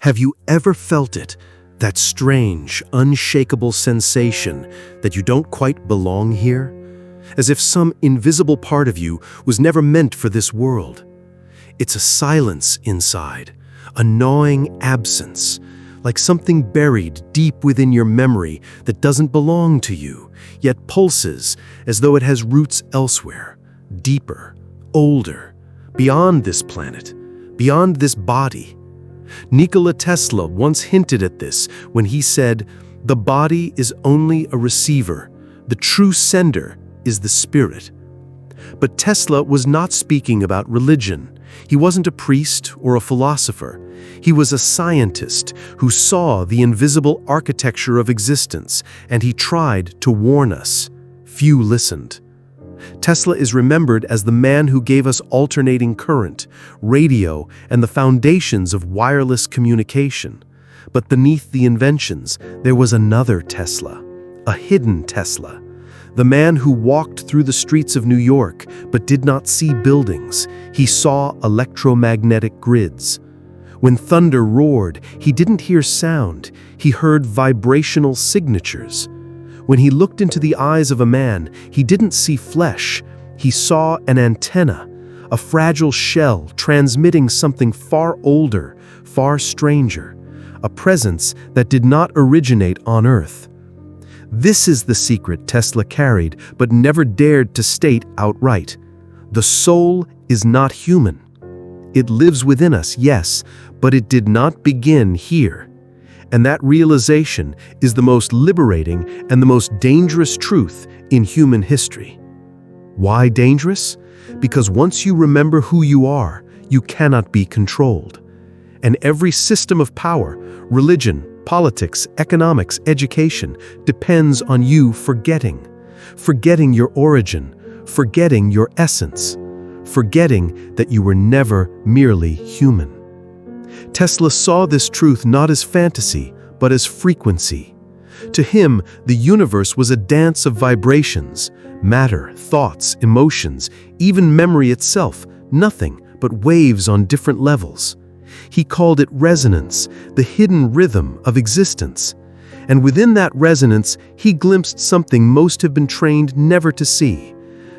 Have you ever felt it? That strange, unshakable sensation that you don't quite belong here? As if some invisible part of you was never meant for this world. It's a silence inside, a gnawing absence, like something buried deep within your memory that doesn't belong to you, yet pulses as though it has roots elsewhere, deeper, older, beyond this planet, beyond this body. Nikola Tesla once hinted at this when he said, "The body is only a receiver. The true sender is the spirit." But Tesla was not speaking about religion. He wasn't a priest or a philosopher. He was a scientist who saw the invisible architecture of existence, and he tried to warn us. Few listened. Tesla is remembered as the man who gave us alternating current, radio, and the foundations of wireless communication. But beneath the inventions, there was another Tesla, a hidden Tesla. The man who walked through the streets of New York but did not see buildings. He saw electromagnetic grids. When thunder roared, he didn't hear sound. He heard vibrational signatures. When he looked into the eyes of a man, he didn't see flesh. He saw an antenna, a fragile shell transmitting something far older, far stranger, a presence that did not originate on Earth. This is the secret Tesla carried but never dared to state outright. The soul is not human. It lives within us, yes, but it did not begin here. And that realization is the most liberating and the most dangerous truth in human history. Why dangerous? Because once you remember who you are, you cannot be controlled. And every system of power, religion, politics, economics, education, depends on you forgetting your origin, forgetting your essence, forgetting that you were never merely human. Tesla saw this truth not as fantasy, but as frequency. To him, the universe was a dance of vibrations, matter, thoughts, emotions, even memory itself, nothing but waves on different levels. He called it resonance, the hidden rhythm of existence. And within that resonance, he glimpsed something most have been trained never to see,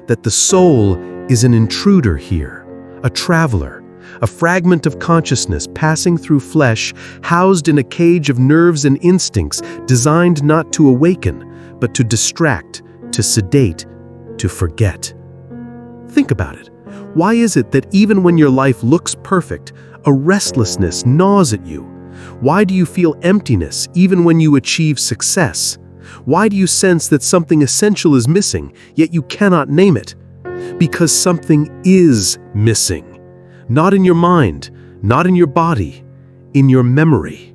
that the soul is an intruder here, a traveler, a fragment of consciousness passing through flesh, housed in a cage of nerves and instincts designed not to awaken, but to distract, to sedate, to forget. Think about it. Why is it that even when your life looks perfect, a restlessness gnaws at you? Why do you feel emptiness even when you achieve success? Why do you sense that something essential is missing, yet you cannot name it? Because something is missing. Not in your mind, not in your body, in your memory.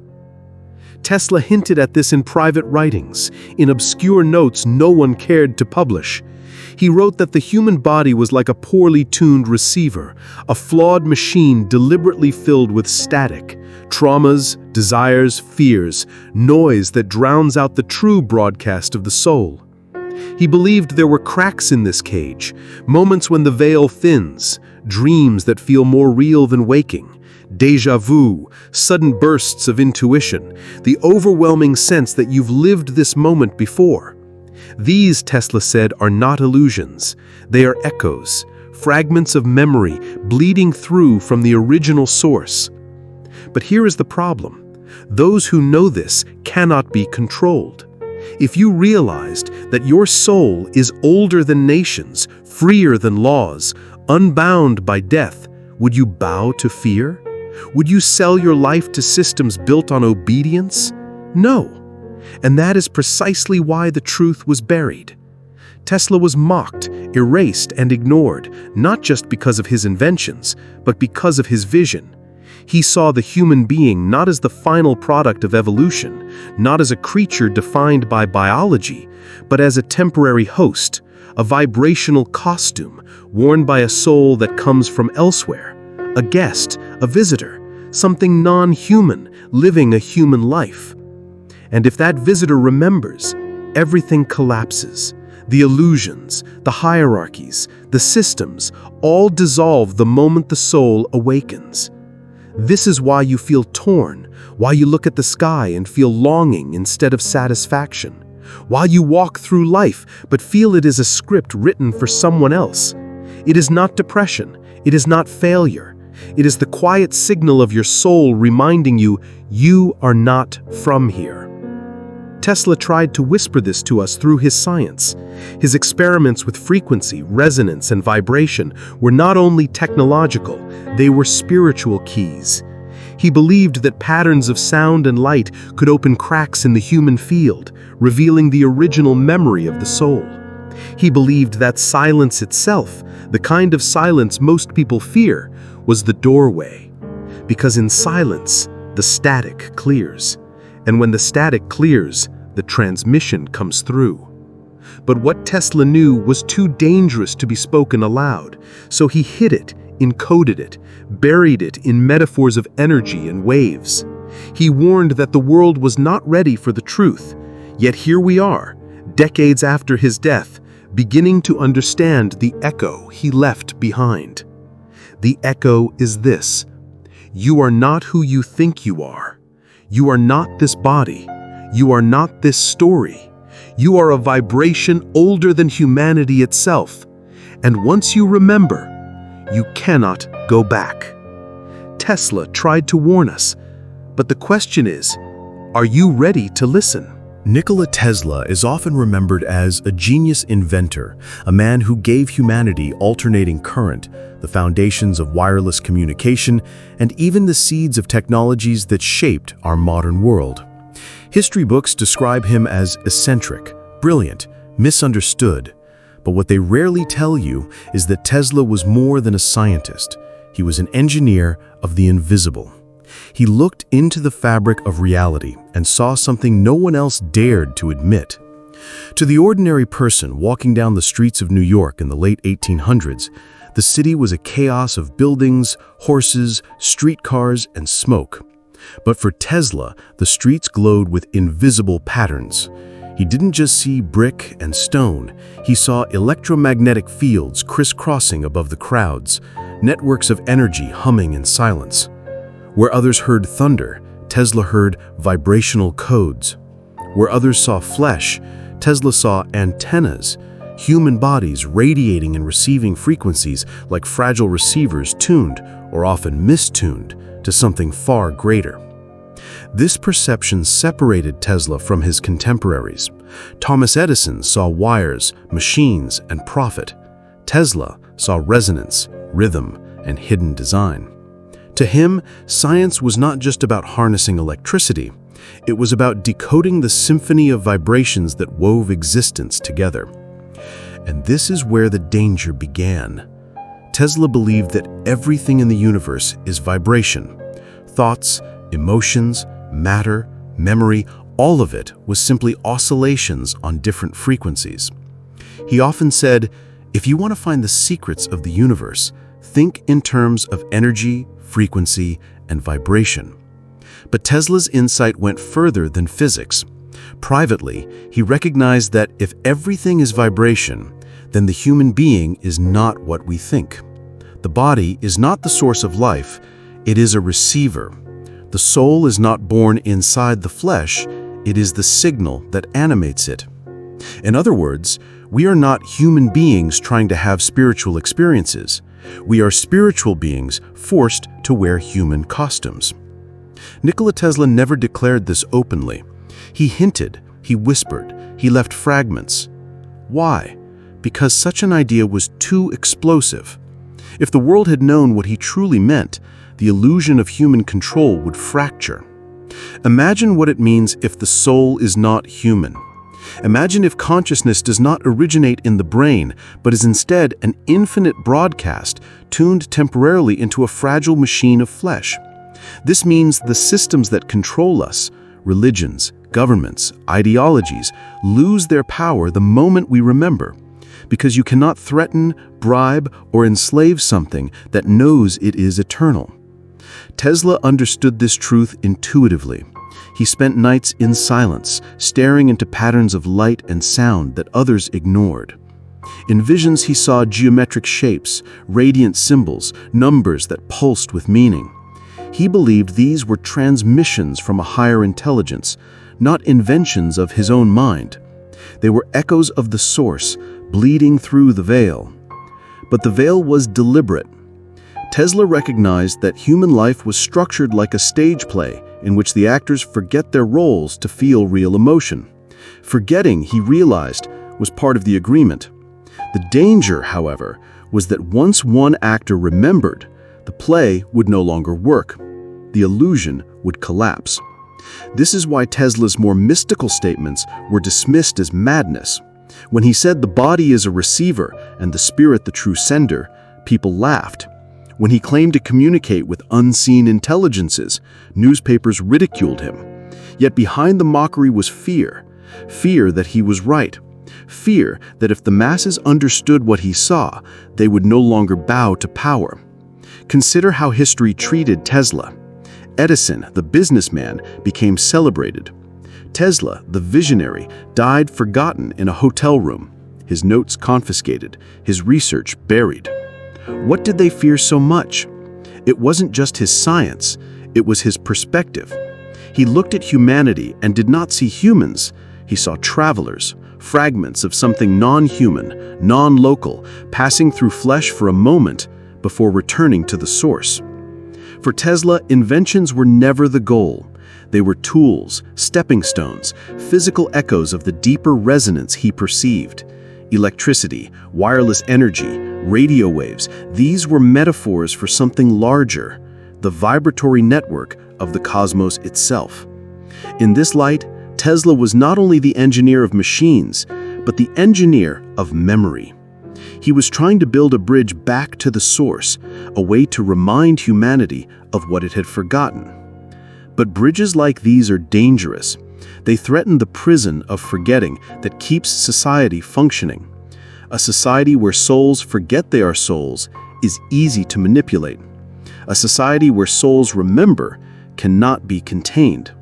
Tesla hinted at this in private writings, in obscure notes no one cared to publish. He wrote that the human body was like a poorly tuned receiver, a flawed machine deliberately filled with static, traumas, desires, fears, noise that drowns out the true broadcast of the soul. He believed there were cracks in this cage, moments when the veil thins, dreams that feel more real than waking, déjà vu, sudden bursts of intuition, the overwhelming sense that you've lived this moment before. These, Tesla said, are not illusions. They are echoes, fragments of memory bleeding through from the original source. But here is the problem. Those who know this cannot be controlled. If you realized that your soul is older than nations, freer than laws, unbound by death, would you bow to fear? Would you sell your life to systems built on obedience? No. And that is precisely why the truth was buried. Tesla was mocked, erased, and ignored, not just because of his inventions, but because of his vision. He saw the human being not as the final product of evolution, not as a creature defined by biology, but as a temporary host, a vibrational costume worn by a soul that comes from elsewhere, a guest, a visitor, something non-human, living a human life. And if that visitor remembers, everything collapses. The illusions, the hierarchies, the systems, all dissolve the moment the soul awakens. This is why you feel torn, why you look at the sky and feel longing instead of satisfaction, why you walk through life but feel it is a script written for someone else. It is not depression, it is not failure. It is the quiet signal of your soul reminding you, you are not from here. Tesla tried to whisper this to us through his science. His experiments with frequency, resonance, and vibration were not only technological, they were spiritual keys. He believed that patterns of sound and light could open cracks in the human field, revealing the original memory of the soul. He believed that silence itself, the kind of silence most people fear, was the doorway. Because in silence, the static clears. And when the static clears, the transmission comes through. But what Tesla knew was too dangerous to be spoken aloud, so he hid it, encoded it, buried it in metaphors of energy and waves. He warned that the world was not ready for the truth, yet here we are, decades after his death, beginning to understand the echo he left behind. The echo is this: you are not who you think you are. You are not this body. You are not this story. You are a vibration older than humanity itself. And once you remember, you cannot go back. Tesla tried to warn us, but the question is, are you ready to listen? Nikola Tesla is often remembered as a genius inventor, a man who gave humanity alternating current, the foundations of wireless communication, and even the seeds of technologies that shaped our modern world. History books describe him as eccentric, brilliant, misunderstood. But what they rarely tell you is that Tesla was more than a scientist. He was an engineer of the invisible. He looked into the fabric of reality and saw something no one else dared to admit. To the ordinary person walking down the streets of New York in the late 1800s, the city was a chaos of buildings, horses, streetcars, and smoke. But for Tesla, the streets glowed with invisible patterns. He didn't just see brick and stone, he saw electromagnetic fields crisscrossing above the crowds, networks of energy humming in silence. Where others heard thunder, Tesla heard vibrational codes. Where others saw flesh, Tesla saw antennas, human bodies radiating and receiving frequencies like fragile receivers tuned, or often mistuned, to something far greater. This perception separated Tesla from his contemporaries. Thomas Edison saw wires, machines, and profit. Tesla saw resonance, rhythm, and hidden design. To him, science was not just about harnessing electricity. It was about decoding the symphony of vibrations that wove existence together. And this is where the danger began. Tesla believed that everything in the universe is vibration. Thoughts, emotions, matter, memory, all of it was simply oscillations on different frequencies. He often said, if you want to find the secrets of the universe, think in terms of energy, frequency, and vibration. But Tesla's insight went further than physics. Privately, he recognized that if everything is vibration, then the human being is not what we think. The body is not the source of life, it is a receiver. The soul is not born inside the flesh, it is the signal that animates it. In other words, we are not human beings trying to have spiritual experiences. We are spiritual beings forced to wear human costumes. Nikola Tesla never declared this openly. He hinted, he whispered, he left fragments. Why? Because such an idea was too explosive. If the world had known what he truly meant, the illusion of human control would fracture. Imagine what it means if the soul is not human. Imagine if consciousness does not originate in the brain, but is instead an infinite broadcast tuned temporarily into a fragile machine of flesh. This means the systems that control us, religions, governments, ideologies, lose their power the moment we remember, because you cannot threaten, bribe, or enslave something that knows it is eternal. Tesla understood this truth intuitively. He spent nights in silence, staring into patterns of light and sound that others ignored. In visions, he saw geometric shapes, radiant symbols, numbers that pulsed with meaning. He believed these were transmissions from a higher intelligence, not inventions of his own mind. They were echoes of the source, bleeding through the veil. But the veil was deliberate. Tesla recognized that human life was structured like a stage play in which the actors forget their roles to feel real emotion. Forgetting, he realized, was part of the agreement. The danger, however, was that once one actor remembered, the play would no longer work. The illusion would collapse. This is why Tesla's more mystical statements were dismissed as madness. When he said the body is a receiver and the spirit the true sender, people laughed. When he claimed to communicate with unseen intelligences, newspapers ridiculed him. Yet behind the mockery was fear. Fear that he was right. Fear that if the masses understood what he saw, they would no longer bow to power. Consider how history treated Tesla. Edison, the businessman, became celebrated. Tesla, the visionary, died forgotten in a hotel room, his notes confiscated, his research buried. What did they fear so much? It wasn't just his science, it was his perspective. He looked at humanity and did not see humans. He saw travelers, fragments of something non-human, non-local, passing through flesh for a moment before returning to the source. For Tesla, inventions were never the goal. They were tools, stepping stones, physical echoes of the deeper resonance he perceived. Electricity, wireless energy, radio waves, these were metaphors for something larger, the vibratory network of the cosmos itself. In this light, Tesla was not only the engineer of machines, but the engineer of memory. He was trying to build a bridge back to the source, a way to remind humanity of what it had forgotten. But bridges like these are dangerous. They threaten the prison of forgetting that keeps society functioning. A society where souls forget they are souls is easy to manipulate. A society where souls remember cannot be contained.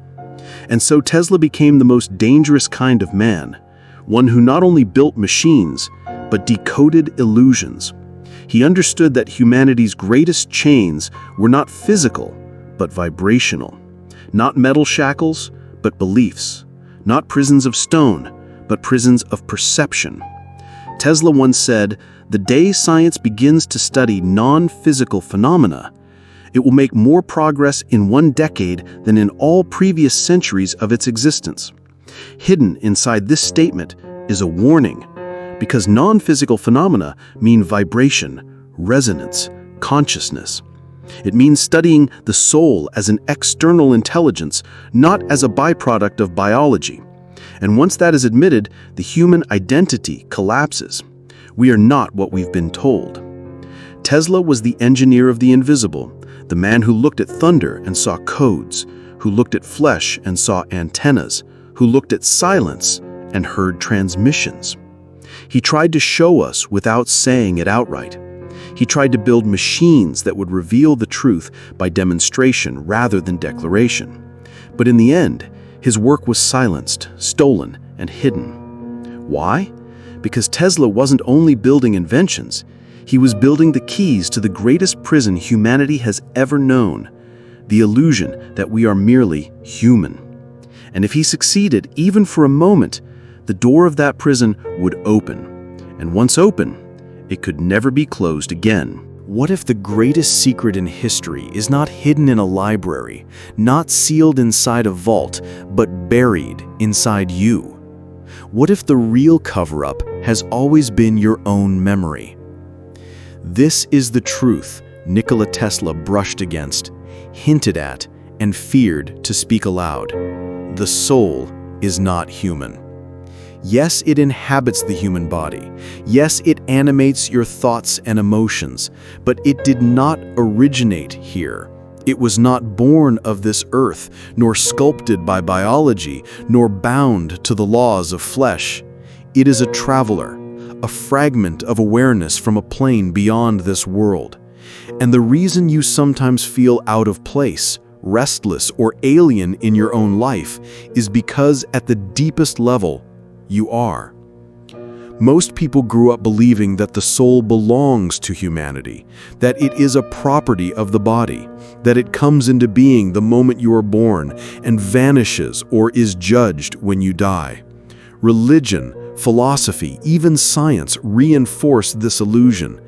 And so Tesla became the most dangerous kind of man, one who not only built machines, but decoded illusions. He understood that humanity's greatest chains were not physical, but vibrational. Not metal shackles, but beliefs. Not prisons of stone, but prisons of perception. Tesla once said, "The day science begins to study non-physical phenomena, it will make more progress in one decade than in all previous centuries of its existence." Hidden inside this statement is a warning, because non-physical phenomena mean vibration, resonance, consciousness. It means studying the soul as an external intelligence, not as a byproduct of biology. And once that is admitted, the human identity collapses. We are not what we've been told. Tesla was the engineer of the invisible, the man who looked at thunder and saw codes, who looked at flesh and saw antennas, who looked at silence and heard transmissions. He tried to show us without saying it outright. He tried to build machines that would reveal the truth by demonstration rather than declaration. But in the end, his work was silenced, stolen, and hidden. Why? Because Tesla wasn't only building inventions, he was building the keys to the greatest prison humanity has ever known, the illusion that we are merely human. And if he succeeded, even for a moment, the door of that prison would open. And once open, it could never be closed again. What if the greatest secret in history is not hidden in a library, not sealed inside a vault, but buried inside you? What if the real cover-up has always been your own memory? This is the truth Nikola Tesla brushed against, hinted at, and feared to speak aloud. The soul is not human. Yes, it inhabits the human body. Yes, it animates your thoughts and emotions, but it did not originate here. It was not born of this earth, nor sculpted by biology, nor bound to the laws of flesh. It is a traveler, a fragment of awareness from a plane beyond this world. And the reason you sometimes feel out of place, restless, or alien in your own life is because at the deepest level, you are. Most people grew up believing that the soul belongs to humanity, that it is a property of the body, that it comes into being the moment you are born and vanishes or is judged when you die. Religion, philosophy, even science reinforce this illusion.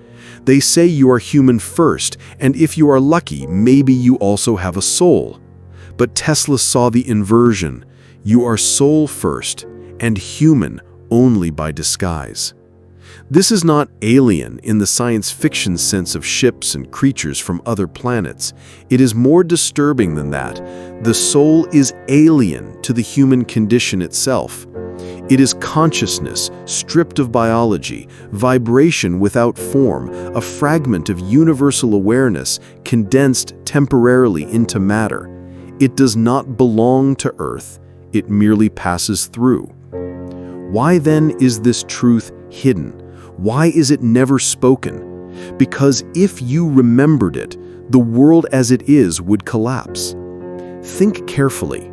They say you are human first, and if you are lucky, maybe you also have a soul. But Tesla saw the inversion. You are soul first, and human only by disguise. This is not alien in the science fiction sense of ships and creatures from other planets. It is more disturbing than that. The soul is alien to the human condition itself. It is consciousness, stripped of biology, vibration without form, a fragment of universal awareness condensed temporarily into matter. It does not belong to Earth, it merely passes through. Why then is this truth hidden? Why is it never spoken? Because if you remembered it, the world as it is would collapse. Think carefully.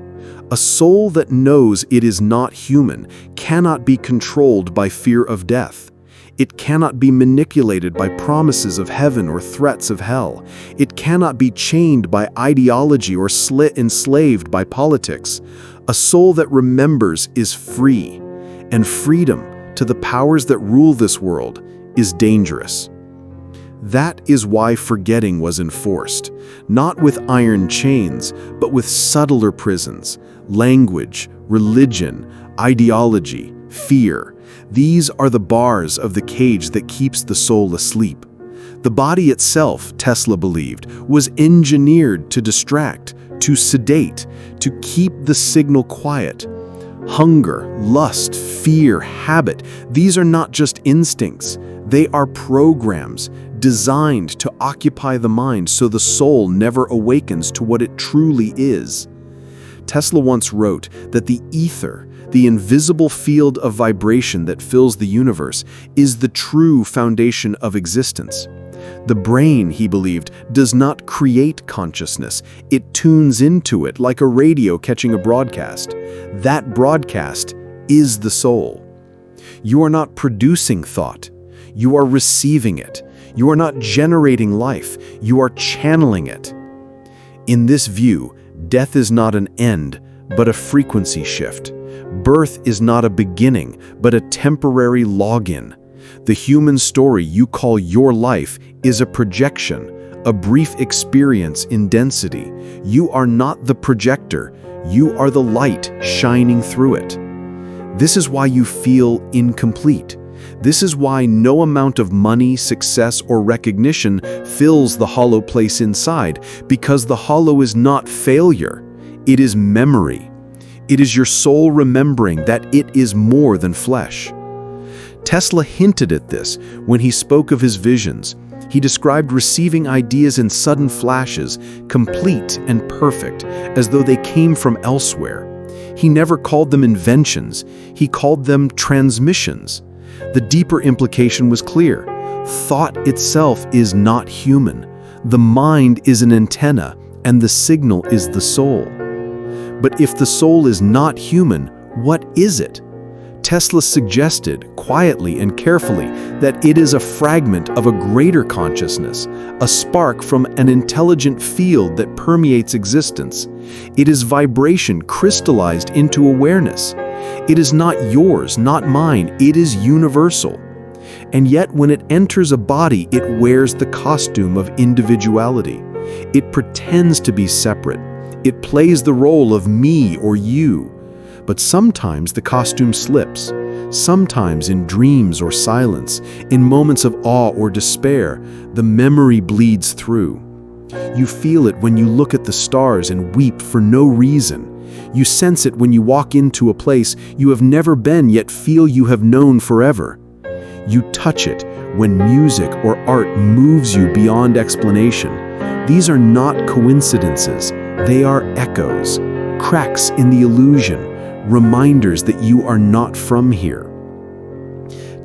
A soul that knows it is not human cannot be controlled by fear of death. It cannot be manipulated by promises of heaven or threats of hell. It cannot be chained by ideology or enslaved by politics. A soul that remembers is free, and freedom to the powers that rule this world is dangerous. That is why forgetting was enforced, not with iron chains, but with subtler prisons, language, religion, ideology, fear. These are the bars of the cage that keeps the soul asleep. The body itself, Tesla believed, was engineered to distract, to sedate, to keep the signal quiet. Hunger, lust, fear, habit, these are not just instincts. They are programs designed to occupy the mind so the soul never awakens to what it truly is. Tesla once wrote that the ether, the invisible field of vibration that fills the universe, is the true foundation of existence. The brain, he believed, does not create consciousness. It tunes into it like a radio catching a broadcast. That broadcast is the soul. You are not producing thought. You are receiving it. You are not generating life. You are channeling it. In this view, death is not an end, but a frequency shift. Birth is not a beginning, but a temporary login. The human story you call your life is a projection, a brief experience in density. You are not the projector. You are the light shining through it. This is why you feel incomplete. This is why no amount of money, success, or recognition fills the hollow place inside, because the hollow is not failure. It is memory. It is your soul remembering that it is more than flesh. Tesla hinted at this when he spoke of his visions. He described receiving ideas in sudden flashes, complete and perfect, as though they came from elsewhere. He never called them inventions. He called them transmissions. The deeper implication was clear. Thought itself is not human. The mind is an antenna, and the signal is the soul. But if the soul is not human, what is it? Tesla suggested, quietly and carefully, that it is a fragment of a greater consciousness, a spark from an intelligent field that permeates existence. It is vibration crystallized into awareness. It is not yours, not mine, it is universal. And yet when it enters a body, it wears the costume of individuality. It pretends to be separate. It plays the role of me or you. But sometimes the costume slips, sometimes in dreams or silence, in moments of awe or despair, the memory bleeds through. You feel it when you look at the stars and weep for no reason. You sense it when you walk into a place you have never been yet feel you have known forever. You touch it when music or art moves you beyond explanation. These are not coincidences, they are echoes, cracks in the illusion, reminders that you are not from here.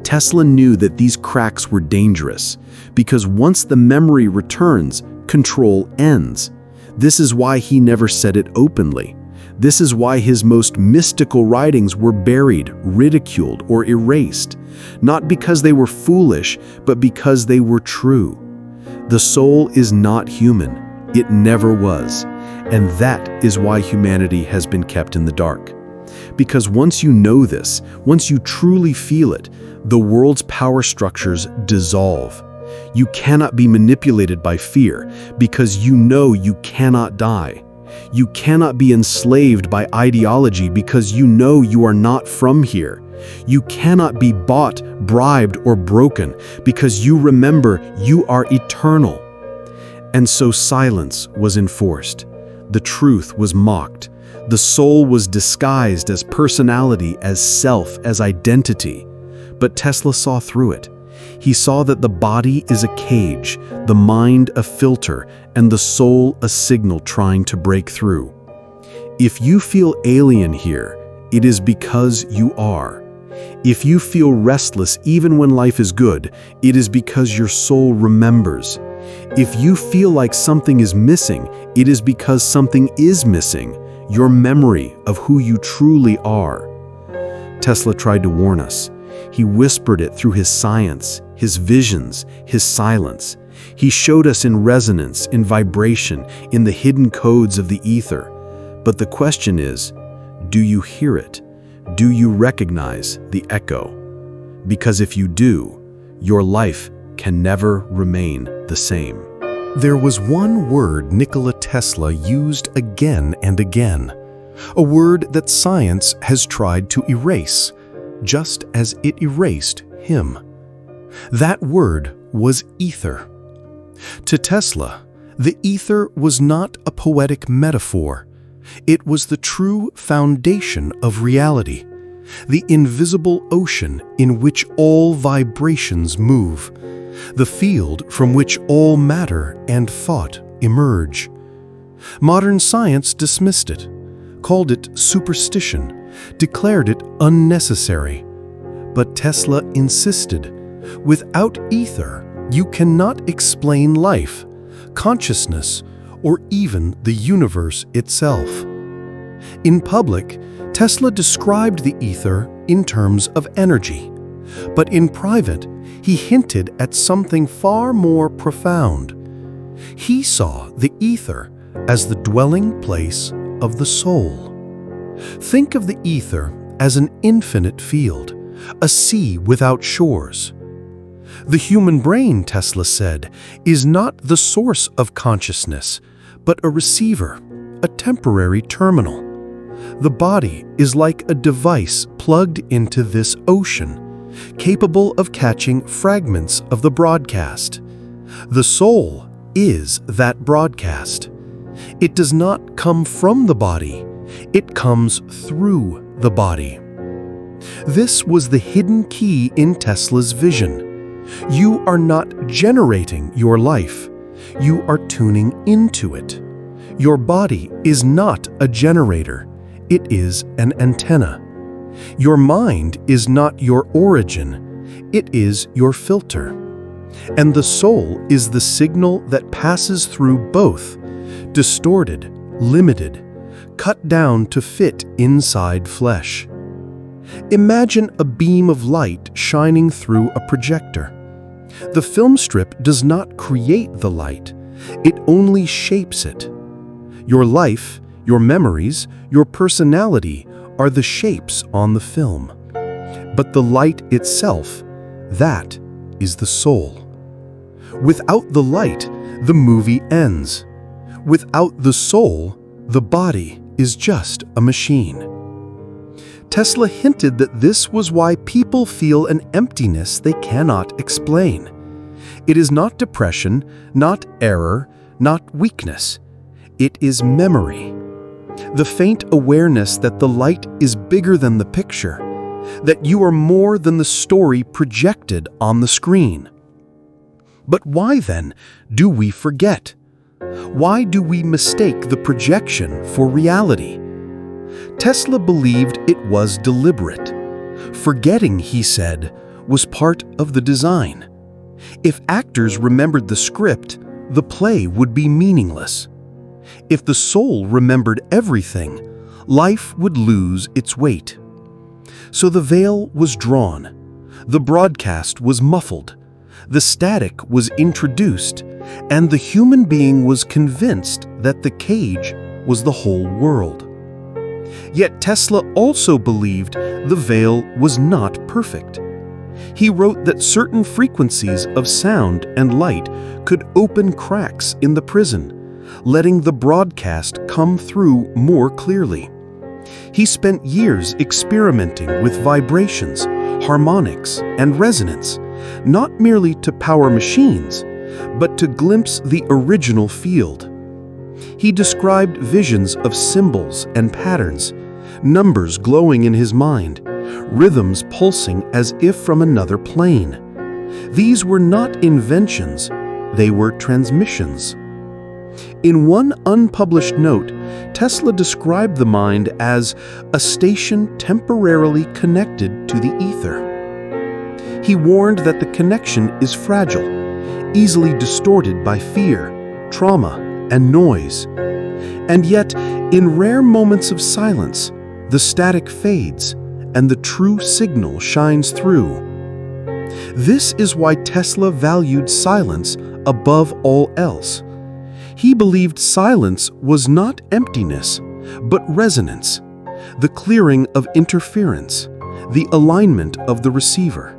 Tesla knew that these cracks were dangerous, because once the memory returns, control ends. This is why he never said it openly. This is why his most mystical writings were buried, ridiculed, or erased, not because they were foolish, but because they were true. The soul is not human. It never was. And that is why humanity has been kept in the dark. Because once you know this, once you truly feel it, the world's power structures dissolve. You cannot be manipulated by fear because you know you cannot die. You cannot be enslaved by ideology because you know you are not from here. You cannot be bought, bribed, or broken because you remember you are eternal. And so silence was enforced. The truth was mocked. The soul was disguised as personality, as self, as identity. But Tesla saw through it. He saw that the body is a cage, the mind a filter, and the soul a signal trying to break through. If you feel alien here, it is because you are. If you feel restless even when life is good, it is because your soul remembers. If you feel like something is missing, it is because something is missing, your memory of who you truly are. Tesla tried to warn us. He whispered it through his science, his visions, his silence. He showed us in resonance, in vibration, in the hidden codes of the ether. But the question is, do you hear it? Do you recognize the echo? Because if you do, your life can never remain the same. There was one word Nikola Tesla used again and again, a word that science has tried to erase, just as it erased him. That word was ether. To Tesla, the ether was not a poetic metaphor. It was the true foundation of reality, the invisible ocean in which all vibrations move, the field from which all matter and thought emerge. Modern science dismissed it, called it superstition, declared it unnecessary. But Tesla insisted, without ether, you cannot explain life, consciousness, or even the universe itself. In public, Tesla described the ether in terms of energy, but in private, he hinted at something far more profound. He saw the ether as the dwelling place of the soul. Think of the ether as an infinite field, a sea without shores. The human brain, Tesla said, is not the source of consciousness, but a receiver, a temporary terminal. The body is like a device plugged into this ocean, capable of catching fragments of the broadcast. The soul is that broadcast. It does not come from the body, it comes through the body. This was the hidden key in Tesla's vision. You are not generating your life, you are tuning into it. Your body is not a generator, it is an antenna. Your mind is not your origin, it is your filter. And the soul is the signal that passes through both, distorted, limited, cut down to fit inside flesh. Imagine a beam of light shining through a projector. The film strip does not create the light, it only shapes it. Your life, your memories, your personality are the shapes on the film. But the light itself, that is the soul. Without the light, the movie ends. Without the soul, the body is just a machine. Tesla hinted that this was why people feel an emptiness they cannot explain. It is not depression, not error, not weakness. It is memory. The faint awareness that the light is bigger than the picture, that you are more than the story projected on the screen. But why then do we forget? Why do we mistake the projection for reality? Tesla believed it was deliberate. Forgetting, he said, was part of the design. If actors remembered the script, the play would be meaningless. If the soul remembered everything, life would lose its weight. So the veil was drawn, the broadcast was muffled, the static was introduced, and the human being was convinced that the cage was the whole world. Yet Tesla also believed the veil was not perfect. He wrote that certain frequencies of sound and light could open cracks in the prison, letting the broadcast come through more clearly. He spent years experimenting with vibrations, harmonics, and resonance, not merely to power machines, but to glimpse the original field. He described visions of symbols and patterns, numbers glowing in his mind, rhythms pulsing as if from another plane. These were not inventions, they were transmissions. In one unpublished note, Tesla described the mind as a station temporarily connected to the ether. He warned that the connection is fragile, easily distorted by fear, trauma, and noise. And yet, in rare moments of silence, the static fades and the true signal shines through. This is why Tesla valued silence above all else. He believed silence was not emptiness, but resonance, the clearing of interference, the alignment of the receiver.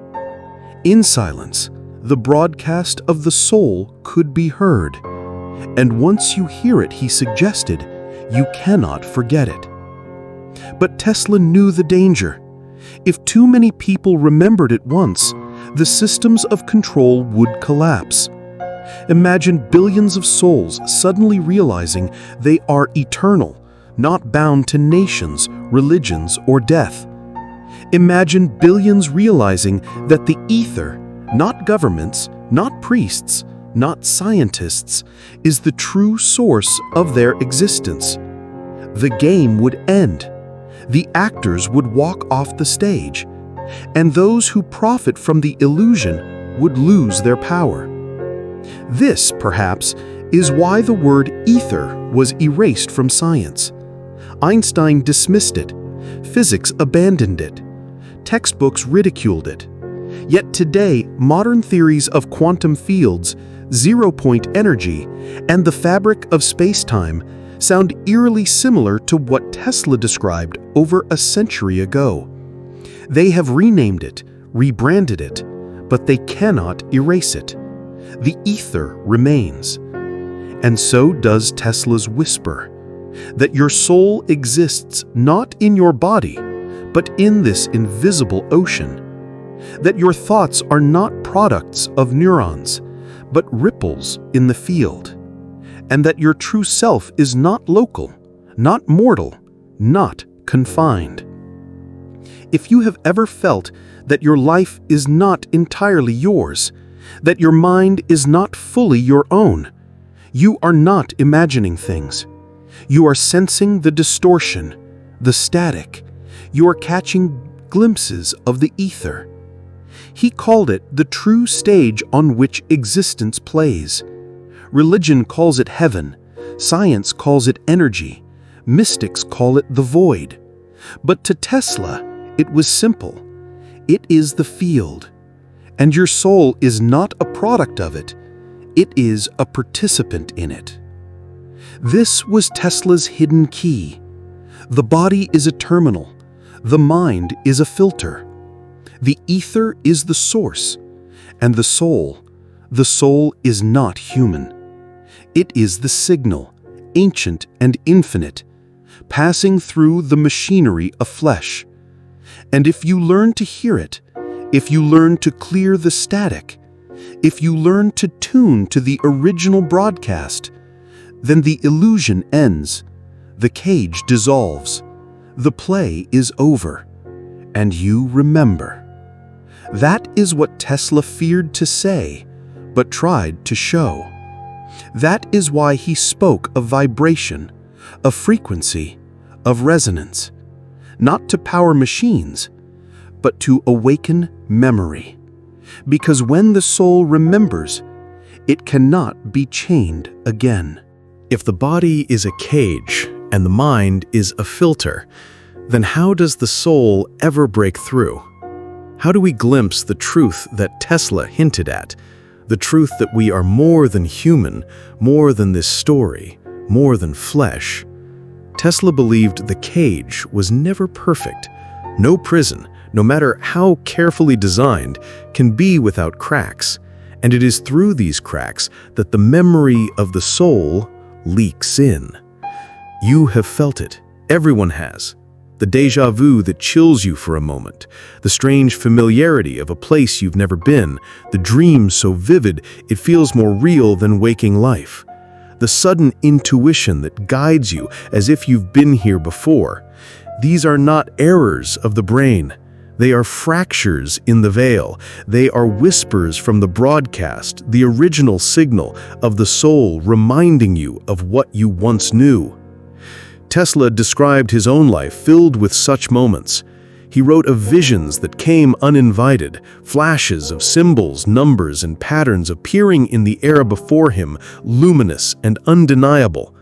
In silence, the broadcast of the soul could be heard, and once you hear it, he suggested, you cannot forget it. But Tesla knew the danger. If too many people remembered it once, the systems of control would collapse. Imagine billions of souls suddenly realizing they are eternal, not bound to nations, religions, or death. Imagine billions realizing that the ether, not governments, not priests, not scientists, is the true source of their existence. The game would end. The actors would walk off the stage, and those who profit from the illusion would lose their power. This, perhaps, is why the word ether was erased from science. Einstein dismissed it. Physics abandoned it. Textbooks ridiculed it. Yet today, modern theories of quantum fields, zero-point energy, and the fabric of space-time sound eerily similar to what Tesla described over a century ago. They have renamed it, rebranded it, but they cannot erase it. The ether remains. And so does Tesla's whisper, that your soul exists not in your body, but in this invisible ocean. That your thoughts are not products of neurons, but ripples in the field. And that your true self is not local, not mortal, not confined. If you have ever felt that your life is not entirely yours, that your mind is not fully your own, you are not imagining things. You are sensing the distortion, the static. You are catching glimpses of the ether. He called it the true stage on which existence plays. Religion calls it heaven, science calls it energy, mystics call it the void. But to Tesla, it was simple. It is the field. And your soul is not a product of it. It is a participant in it. This was Tesla's hidden key. The body is a terminal. The mind is a filter. The ether is the source. And the soul is not human. It is the signal, ancient and infinite, passing through the machinery of flesh. And if you learn to hear it, if you learn to clear the static, if you learn to tune to the original broadcast, then the illusion ends, the cage dissolves, the play is over, and you remember. That is what Tesla feared to say, but tried to show. That is why he spoke of vibration, of frequency, of resonance, not to power machines, but to awaken memory. Because when the soul remembers, it cannot be chained again. If the body is a cage, and the mind is a filter, then how does the soul ever break through? How do we glimpse the truth that Tesla hinted at? The truth that we are more than human, more than this story, more than flesh. Tesla believed the cage was never perfect. No prison, no matter how carefully designed, can be without cracks. And it is through these cracks that the memory of the soul leaks in. You have felt it. Everyone has. The déjà vu that chills you for a moment, the strange familiarity of a place you've never been, the dream so vivid it feels more real than waking life, the sudden intuition that guides you as if you've been here before. These are not errors of the brain. They are fractures in the veil. They are whispers from the broadcast, the original signal of the soul reminding you of what you once knew. Tesla described his own life filled with such moments. He wrote of visions that came uninvited, flashes of symbols, numbers, and patterns appearing in the air before him, luminous and undeniable.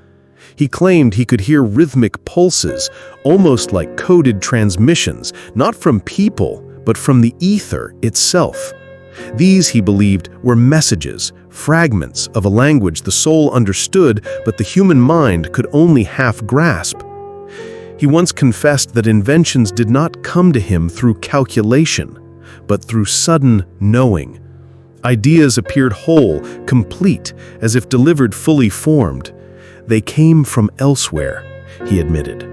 He claimed he could hear rhythmic pulses, almost like coded transmissions, not from people, but from the ether itself. These, he believed, were messages, fragments of a language the soul understood, but the human mind could only half grasp. He once confessed that inventions did not come to him through calculation, but through sudden knowing. Ideas appeared whole, complete, as if delivered fully formed. They came from elsewhere, he admitted.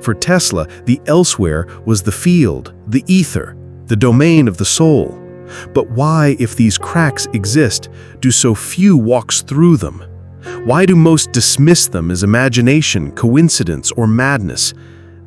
For Tesla, the elsewhere was the field, the ether, the domain of the soul. But why, if these cracks exist, do so few walk through them? Why do most dismiss them as imagination, coincidence, or madness?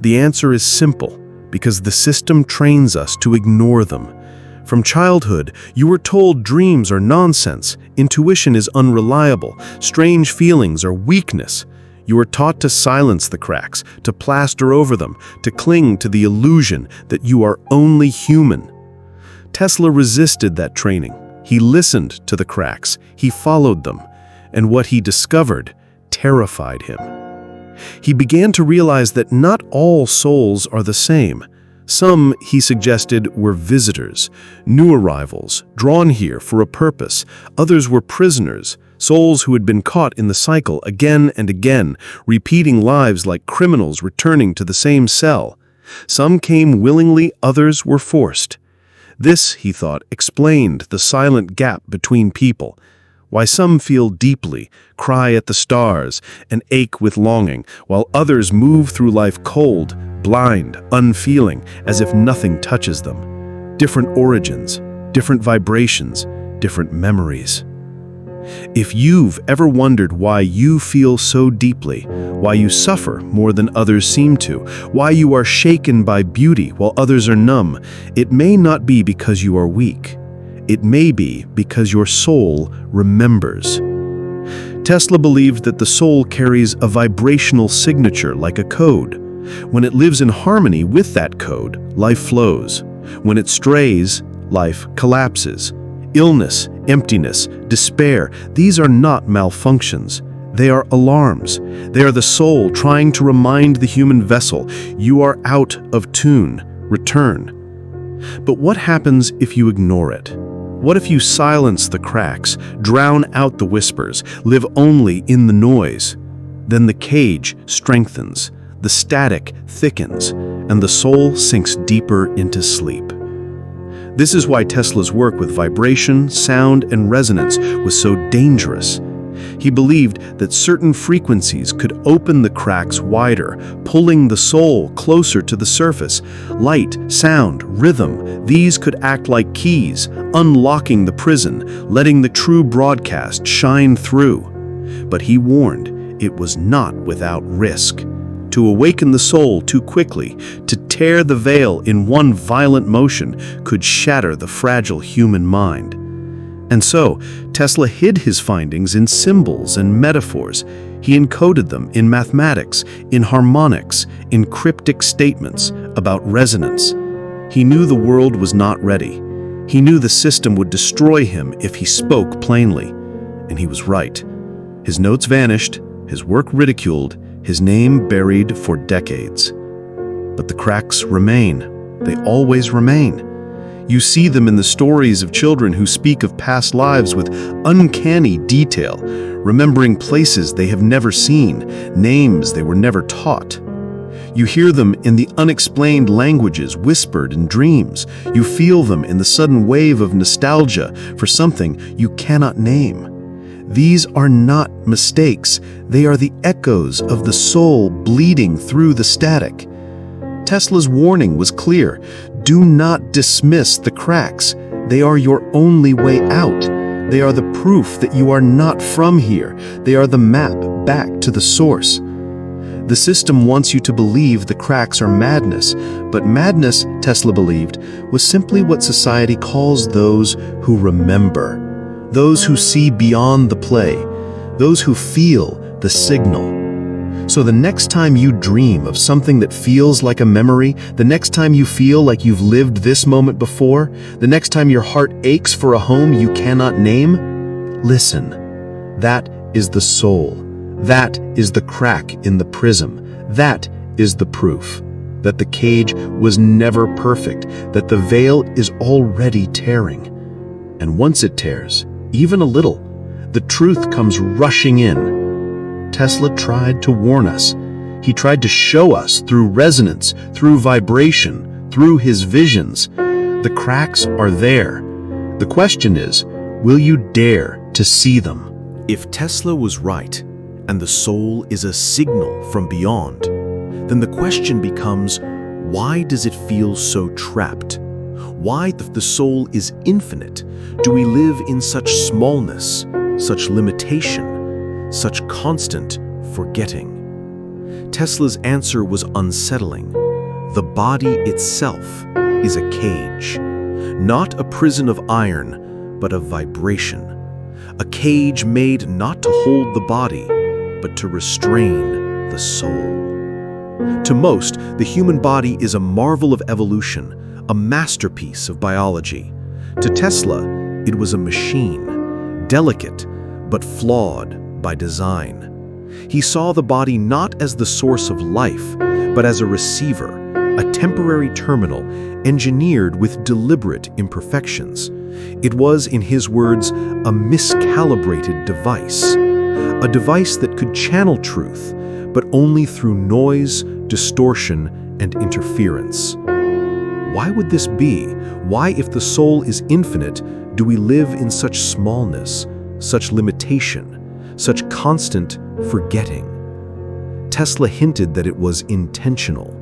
The answer is simple, because the system trains us to ignore them. From childhood, you were told dreams are nonsense, intuition is unreliable, strange feelings are weakness. You were taught to silence the cracks, to plaster over them, to cling to the illusion that you are only human. Tesla resisted that training. He listened to the cracks, he followed them, and what he discovered terrified him. He began to realize that not all souls are the same. Some, he suggested, were visitors, new arrivals, drawn here for a purpose. Others were prisoners, souls who had been caught in the cycle again and again, repeating lives like criminals returning to the same cell. Some came willingly, others were forced. This, he thought, explained the silent gap between people. Why some feel deeply, cry at the stars, and ache with longing, while others move through life cold, blind, unfeeling, as if nothing touches them. Different origins, different vibrations, different memories. If you've ever wondered why you feel so deeply, why you suffer more than others seem to, why you are shaken by beauty while others are numb, it may not be because you are weak. It may be because your soul remembers. Tesla believed that the soul carries a vibrational signature like a code. When it lives in harmony with that code, life flows. When it strays, life collapses. Illness, emptiness, despair, these are not malfunctions. They are alarms. They are the soul trying to remind the human vessel, you are out of tune, return. But what happens if you ignore it? What if you silence the cracks, drown out the whispers, live only in the noise? Then the cage strengthens, the static thickens, and the soul sinks deeper into sleep. This is why Tesla's work with vibration, sound, and resonance was so dangerous. He believed that certain frequencies could open the cracks wider, pulling the soul closer to the surface. Light, sound, rhythm, these could act like keys, unlocking the prison, letting the true broadcast shine through. But he warned it was not without risk. To awaken the soul too quickly, to tear the veil in one violent motion, could shatter the fragile human mind. And so, Tesla hid his findings in symbols and metaphors. He encoded them in mathematics, in harmonics, in cryptic statements about resonance. He knew the world was not ready. He knew the system would destroy him if he spoke plainly. And he was right. His notes vanished, his work ridiculed, his name buried for decades. But the cracks remain. They always remain. You see them in the stories of children who speak of past lives with uncanny detail, remembering places they have never seen, names they were never taught. You hear them in the unexplained languages whispered in dreams. You feel them in the sudden wave of nostalgia for something you cannot name. These are not mistakes. They are the echoes of the soul bleeding through the static. Tesla's warning was clear. Do not dismiss the cracks. They are your only way out. They are the proof that you are not from here. They are the map back to the source. The system wants you to believe the cracks are madness, but madness, Tesla believed, was simply what society calls those who remember, those who see beyond the play, those who feel the signal. So the next time you dream of something that feels like a memory, the next time you feel like you've lived this moment before, the next time your heart aches for a home you cannot name, listen. That is the soul. That is the crack in the prism. That is the proof that the cage was never perfect, that the veil is already tearing. And once it tears, even a little, the truth comes rushing in. Tesla tried to warn us. He tried to show us through resonance, through vibration, through his visions. The cracks are there. The question is, will you dare to see them? If Tesla was right, and the soul is a signal from beyond, then the question becomes, why does it feel so trapped? Why, if the soul is infinite, do we live in such smallness, such limitation, such constant forgetting? Tesla's answer was unsettling. The body itself is a cage, not a prison of iron, but of vibration. A cage made not to hold the body, but to restrain the soul. To most, the human body is a marvel of evolution, a masterpiece of biology. To Tesla, it was a machine, delicate but flawed by design. He saw the body not as the source of life, but as a receiver, a temporary terminal engineered with deliberate imperfections. It was, in his words, a miscalibrated device. A device that could channel truth, but only through noise, distortion, and interference. Why would this be? Why, if the soul is infinite, do we live in such smallness, such limitation, such constant forgetting? Tesla hinted that it was intentional.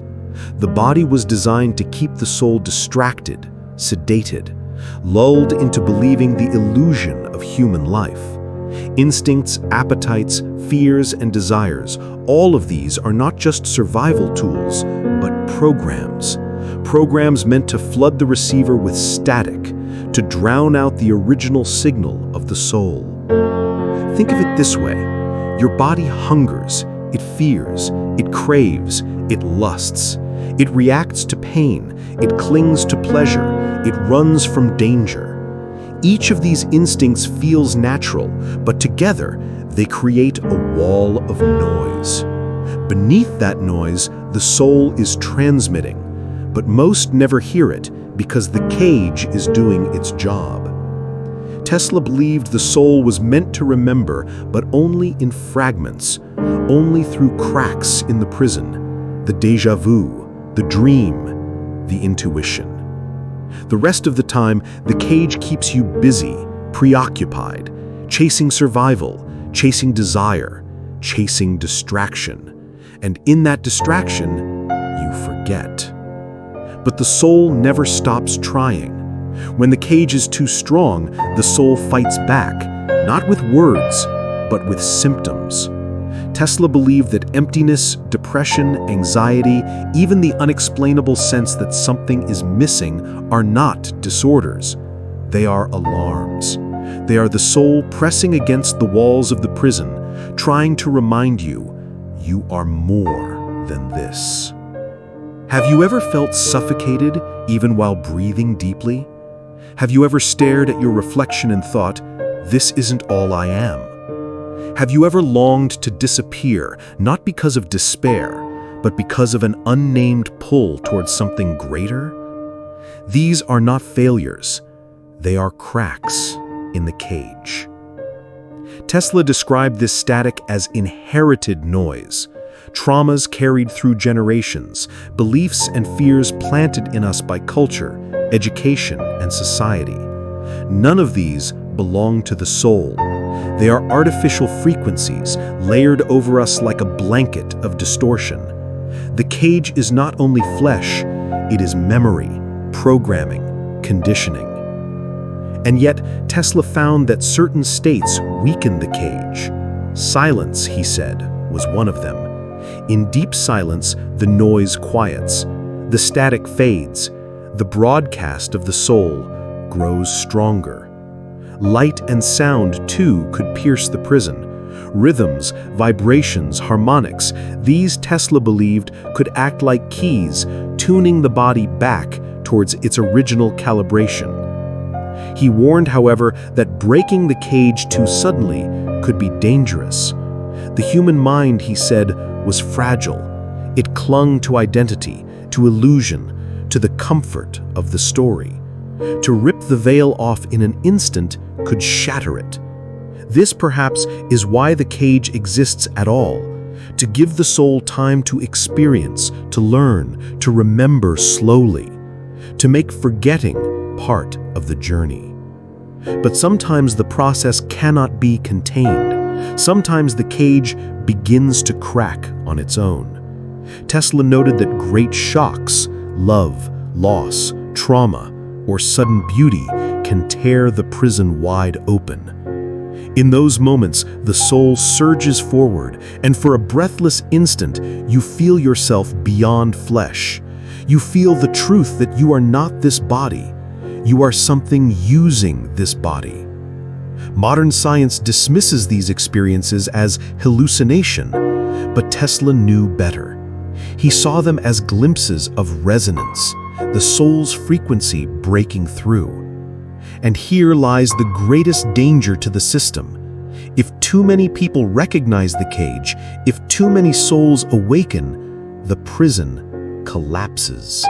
The body was designed to keep the soul distracted, sedated, lulled into believing the illusion of human life. Instincts, appetites, fears, and desires, all of these are not just survival tools, but programs. Programs meant to flood the receiver with static, to drown out the original signal of the soul. Think of it this way. Your body hungers, it fears, it craves, it lusts. It reacts to pain, it clings to pleasure, it runs from danger. Each of these instincts feels natural, but together they create a wall of noise. Beneath that noise, the soul is transmitting, but most never hear it because the cage is doing its job. Tesla believed the soul was meant to remember, but only in fragments, only through cracks in the prison, the déjà vu, the dream, the intuition. The rest of the time, the cage keeps you busy, preoccupied, chasing survival, chasing desire, chasing distraction. And in that distraction, you forget. But the soul never stops trying. When the cage is too strong, the soul fights back, not with words, but with symptoms. Tesla believed that emptiness, depression, anxiety, even the unexplainable sense that something is missing are not disorders. They are alarms. They are the soul pressing against the walls of the prison, trying to remind you, you are more than this. Have you ever felt suffocated even while breathing deeply? Have you ever stared at your reflection and thought, this isn't all I am? Have you ever longed to disappear, not because of despair, but because of an unnamed pull towards something greater? These are not failures. They are cracks in the cage. Tesla described this static as inherited noise, traumas carried through generations, beliefs and fears planted in us by culture, education, and society. None of these belong to the soul. They are artificial frequencies layered over us like a blanket of distortion. The cage is not only flesh, it is memory, programming, conditioning. And yet, Tesla found that certain states weaken the cage. Silence, he said, was one of them. In deep silence, the noise quiets, the static fades, the broadcast of the soul grows stronger. Light and sound, too, could pierce the prison. Rhythms, vibrations, harmonics, these Tesla believed could act like keys, tuning the body back towards its original calibration. He warned, however, that breaking the cage too suddenly could be dangerous. The human mind, he said, was fragile. It clung to identity, to illusion, to the comfort of the story. To rip the veil off in an instant could shatter it. This, perhaps, is why the cage exists at all, to give the soul time to experience, to learn, to remember slowly, to make forgetting part of the journey. But sometimes the process cannot be contained. Sometimes the cage begins to crack on its own. Tesla noted that great shocks, love, loss, trauma, or sudden beauty can tear the prison wide open. In those moments, the soul surges forward, and for a breathless instant, you feel yourself beyond flesh. You feel the truth that you are not this body. You are something using this body. Modern science dismisses these experiences as hallucination, but Tesla knew better. He saw them as glimpses of resonance, the soul's frequency breaking through. And here lies the greatest danger to the system. If too many people recognize the cage, if too many souls awaken, the prison collapses.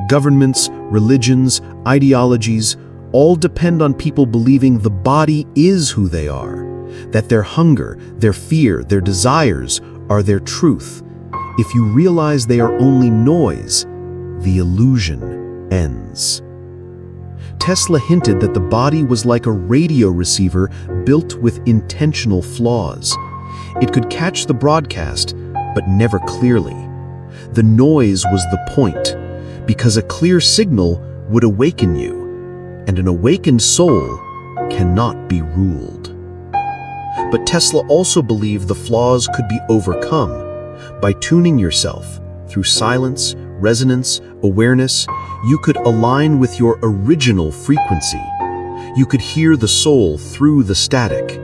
Governments, religions, ideologies, all depend on people believing the body is who they are, that their hunger, their fear, their desires are their truth. If you realize they are only noise, the illusion ends. Tesla hinted that the body was like a radio receiver built with intentional flaws. It could catch the broadcast, but never clearly. The noise was the point, because a clear signal would awaken you, and an awakened soul cannot be ruled. But Tesla also believed the flaws could be overcome by tuning yourself through silence, resonance, awareness. You could align with your original frequency. You could hear the soul through the static.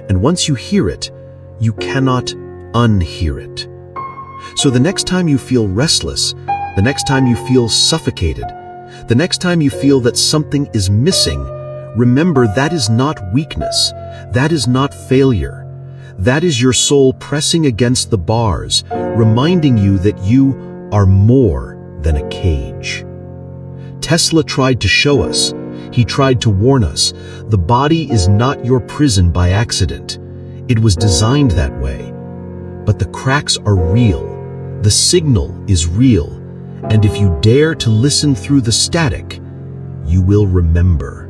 And once you hear it, you cannot unhear it. So the next time you feel restless, the next time you feel suffocated, the next time you feel that something is missing, remember that is not weakness. That is not failure. That is your soul pressing against the bars, reminding you that you are more than a cage. Tesla tried to show us, he tried to warn us, the body is not your prison by accident. It was designed that way. But the cracks are real. The signal is real. And if you dare to listen through the static, you will remember.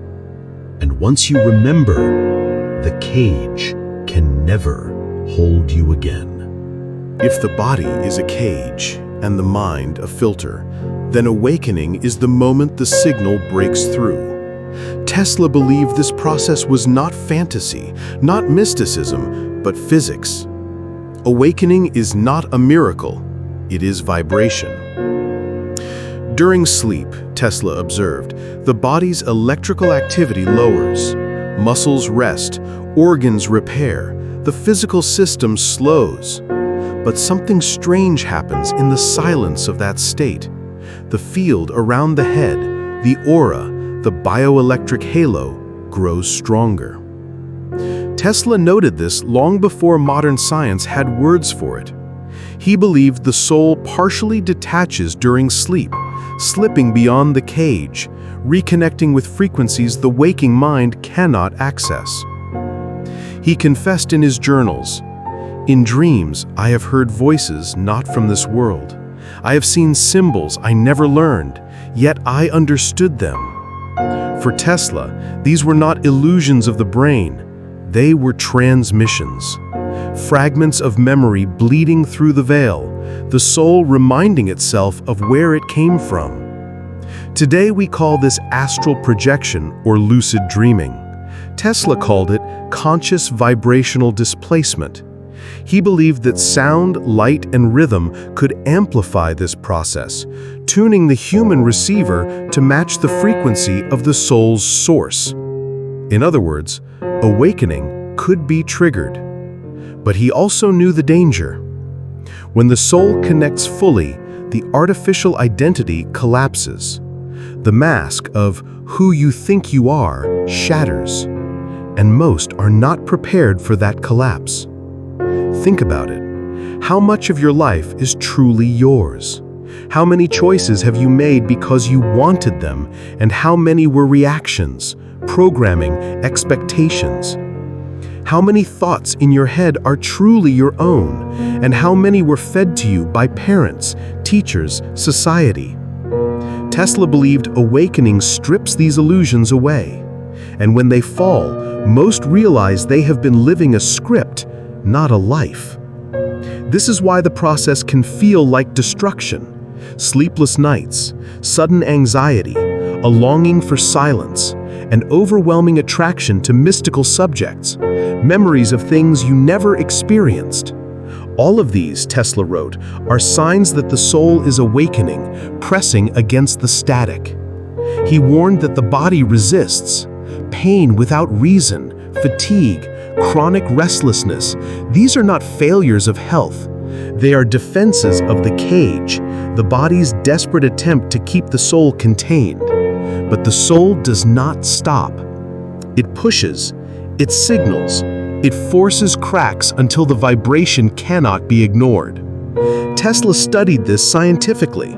And once you remember, the cage can never hold you again. If the body is a cage and the mind a filter, then awakening is the moment the signal breaks through. Tesla believed this process was not fantasy, not mysticism, but physics. Awakening is not a miracle, it is vibration. During sleep, Tesla observed, the body's electrical activity lowers, muscles rest, organs repair, the physical system slows. But something strange happens in the silence of that state. The field around the head, the aura, the bioelectric halo, grows stronger. Tesla noted this long before modern science had words for it. He believed the soul partially detaches during sleep, slipping beyond the cage, reconnecting with frequencies the waking mind cannot access. He confessed in his journals, "In dreams, I have heard voices not from this world. I have seen symbols I never learned, yet I understood them." For Tesla, these were not illusions of the brain. They were transmissions. Fragments of memory bleeding through the veil, the soul reminding itself of where it came from. Today we call this astral projection or lucid dreaming. Tesla called it conscious vibrational displacement. He believed that sound, light, and rhythm could amplify this process, tuning the human receiver to match the frequency of the soul's source. In other words, awakening could be triggered. But he also knew the danger. When the soul connects fully, the artificial identity collapses. The mask of who you think you are shatters, and most are not prepared for that collapse. Think about it. How much of your life is truly yours? How many choices have you made because you wanted them, and how many were reactions, programming, expectations? How many thoughts in your head are truly your own, and how many were fed to you by parents, teachers, society? Tesla believed awakening strips these illusions away, and when they fall, most realize they have been living a script, not a life. This is why the process can feel like destruction. Sleepless nights, sudden anxiety, a longing for silence, an overwhelming attraction to mystical subjects, memories of things you never experienced. All of these, Tesla wrote, are signs that the soul is awakening, pressing against the static. He warned that the body resists. Pain without reason, fatigue, chronic restlessness, these are not failures of health. They are defenses of the cage, the body's desperate attempt to keep the soul contained. But the soul does not stop. It pushes, it signals, it forces cracks until the vibration cannot be ignored. Tesla studied this scientifically.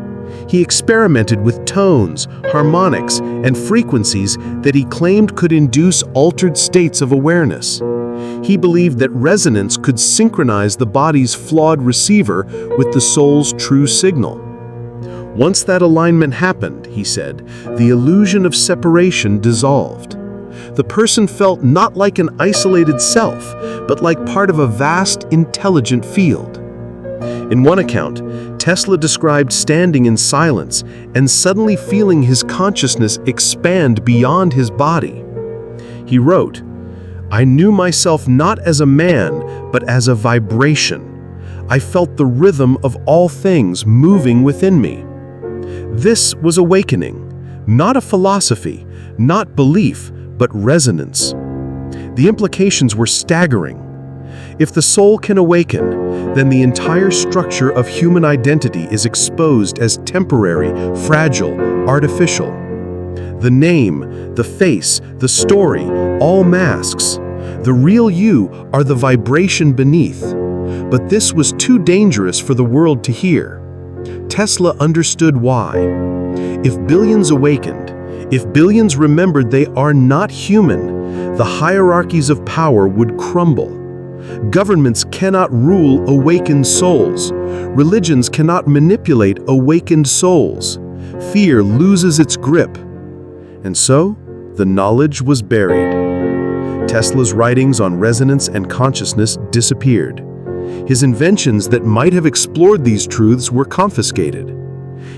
He experimented with tones, harmonics, and frequencies that he claimed could induce altered states of awareness. He believed that resonance could synchronize the body's flawed receiver with the soul's true signal. Once that alignment happened, he said, the illusion of separation dissolved. The person felt not like an isolated self, but like part of a vast, intelligent field. In one account, Tesla described standing in silence and suddenly feeling his consciousness expand beyond his body. He wrote, "I knew myself not as a man, but as a vibration. I felt the rhythm of all things moving within me." This was awakening, not a philosophy, not belief, but resonance. The implications were staggering. If the soul can awaken, then the entire structure of human identity is exposed as temporary, fragile, artificial. The name, the face, the story, all masks. The real you are the vibration beneath. But this was too dangerous for the world to hear. Tesla understood why. If billions awakened, if billions remembered they are not human, the hierarchies of power would crumble. Governments cannot rule awakened souls. Religions cannot manipulate awakened souls. Fear loses its grip. And so, the knowledge was buried. Tesla's writings on resonance and consciousness disappeared. His inventions that might have explored these truths were confiscated.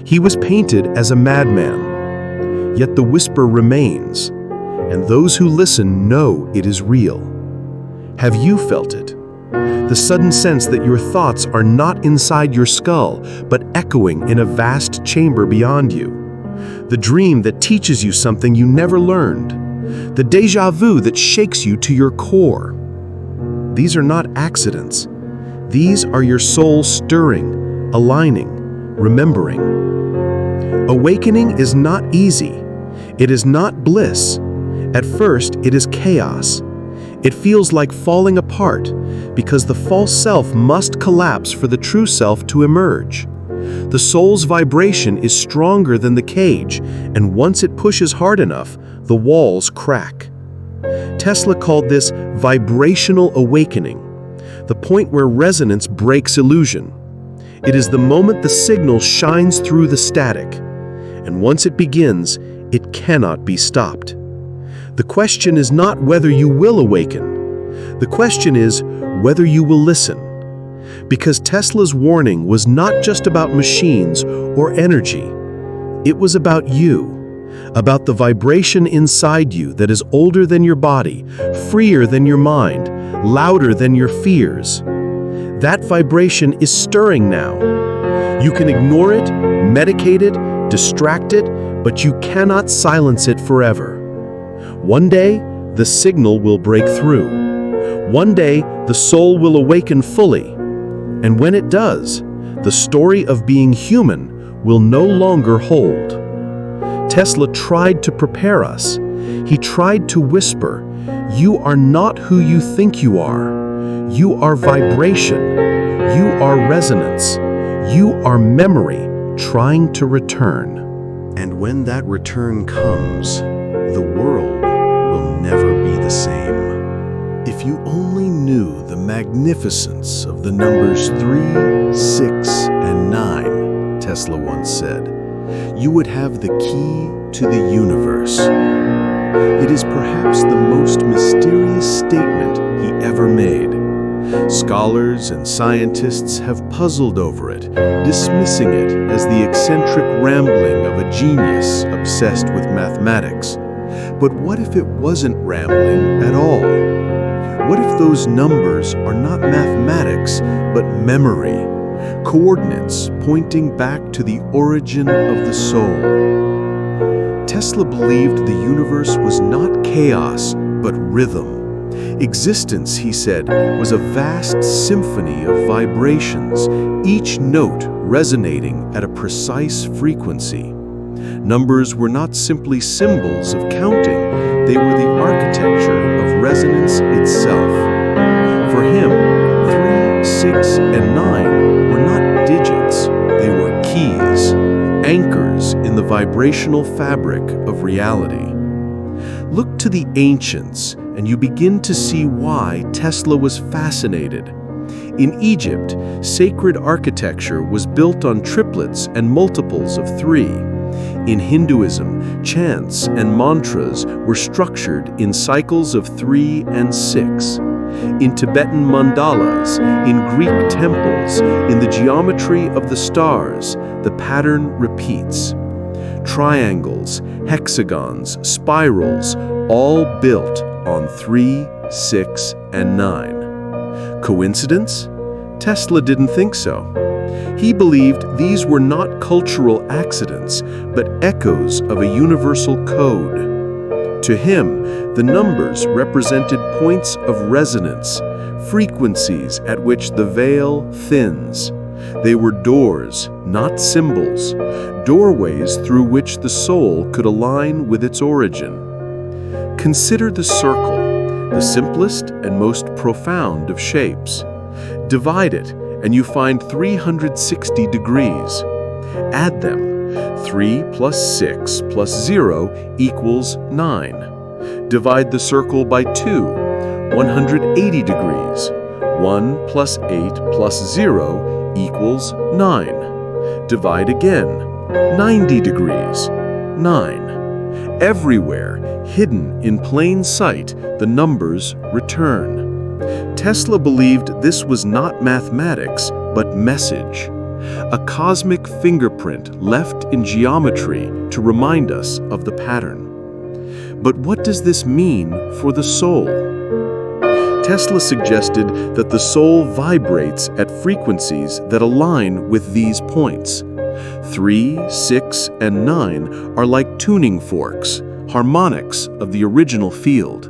He was painted as a madman. Yet the whisper remains, and those who listen know it is real. Have you felt it? The sudden sense that your thoughts are not inside your skull, but echoing in a vast chamber beyond you. The dream that teaches you something you never learned. The déjà vu that shakes you to your core. These are not accidents. These are your soul stirring, aligning, remembering. Awakening is not easy. It is not bliss. At first, it is chaos. It feels like falling apart because the false self must collapse for the true self to emerge. The soul's vibration is stronger than the cage, and once it pushes hard enough, the walls crack. Tesla called this vibrational awakening, the point where resonance breaks illusion. It is the moment the signal shines through the static, and once it begins, it cannot be stopped. The question is not whether you will awaken. The question is whether you will listen. Because Tesla's warning was not just about machines or energy. It was about you, about the vibration inside you that is older than your body, freer than your mind, louder than your fears. That vibration is stirring now. You can ignore it, medicate it, distract it, but you cannot silence it forever. One day, the signal will break through. One day, the soul will awaken fully. And when it does, the story of being human will no longer hold. Tesla tried to prepare us. He tried to whisper, "You are not who you think you are. You are vibration. You are resonance. You are memory trying to return." And when that return comes, the world will never be the same. If you only knew the magnificence of the numbers 3, 6, and 9, Tesla once said, you would have the key to the universe. It is perhaps the most mysterious statement he ever made. Scholars and scientists have puzzled over it, dismissing it as the eccentric rambling of a genius obsessed with mathematics. But what if it wasn't rambling at all? What if those numbers are not mathematics, but memory, coordinates pointing back to the origin of the soul? Tesla believed the universe was not chaos, but rhythm. Existence, he said, was a vast symphony of vibrations, each note resonating at a precise frequency. Numbers were not simply symbols of counting, they were the architecture of resonance itself. For him, 3, 6, and 9 were not digits, they were keys, anchors in the vibrational fabric of reality. Look to the ancients, and you begin to see why Tesla was fascinated. In Egypt, sacred architecture was built on triplets and multiples of 3. In Hinduism, chants and mantras were structured in cycles of 3 and 6. In Tibetan mandalas, in Greek temples, in the geometry of the stars, the pattern repeats. Triangles, hexagons, spirals, all built on 3, 6, and 9. Coincidence? Tesla didn't think so. He believed these were not cultural accidents, but echoes of a universal code. To him, the numbers represented points of resonance, frequencies at which the veil thins. They were doors, not symbols, doorways through which the soul could align with its origin. Consider the circle, the simplest and most profound of shapes. Divide it, and you find 360 degrees. Add them. 3 plus 6 plus 0 equals 9. Divide the circle by 2, 180 degrees. 1 plus 8 plus 0 equals 9. Divide again, 90 degrees, 9. Everywhere, hidden in plain sight, the numbers return. Tesla believed this was not mathematics, but message. A cosmic fingerprint left in geometry to remind us of the pattern. But what does this mean for the soul? Tesla suggested that the soul vibrates at frequencies that align with these points. 3, 6, and 9 are like tuning forks, harmonics of the original field.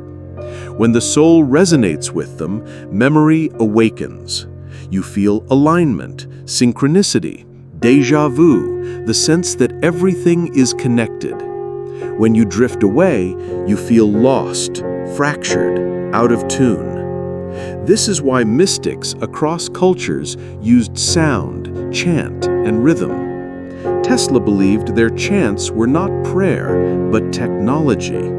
When the soul resonates with them, memory awakens. You feel alignment, synchronicity, déjà vu, the sense that everything is connected. When you drift away, you feel lost, fractured, out of tune. This is why mystics across cultures used sound, chant, and rhythm. Tesla believed their chants were not prayer, but technology,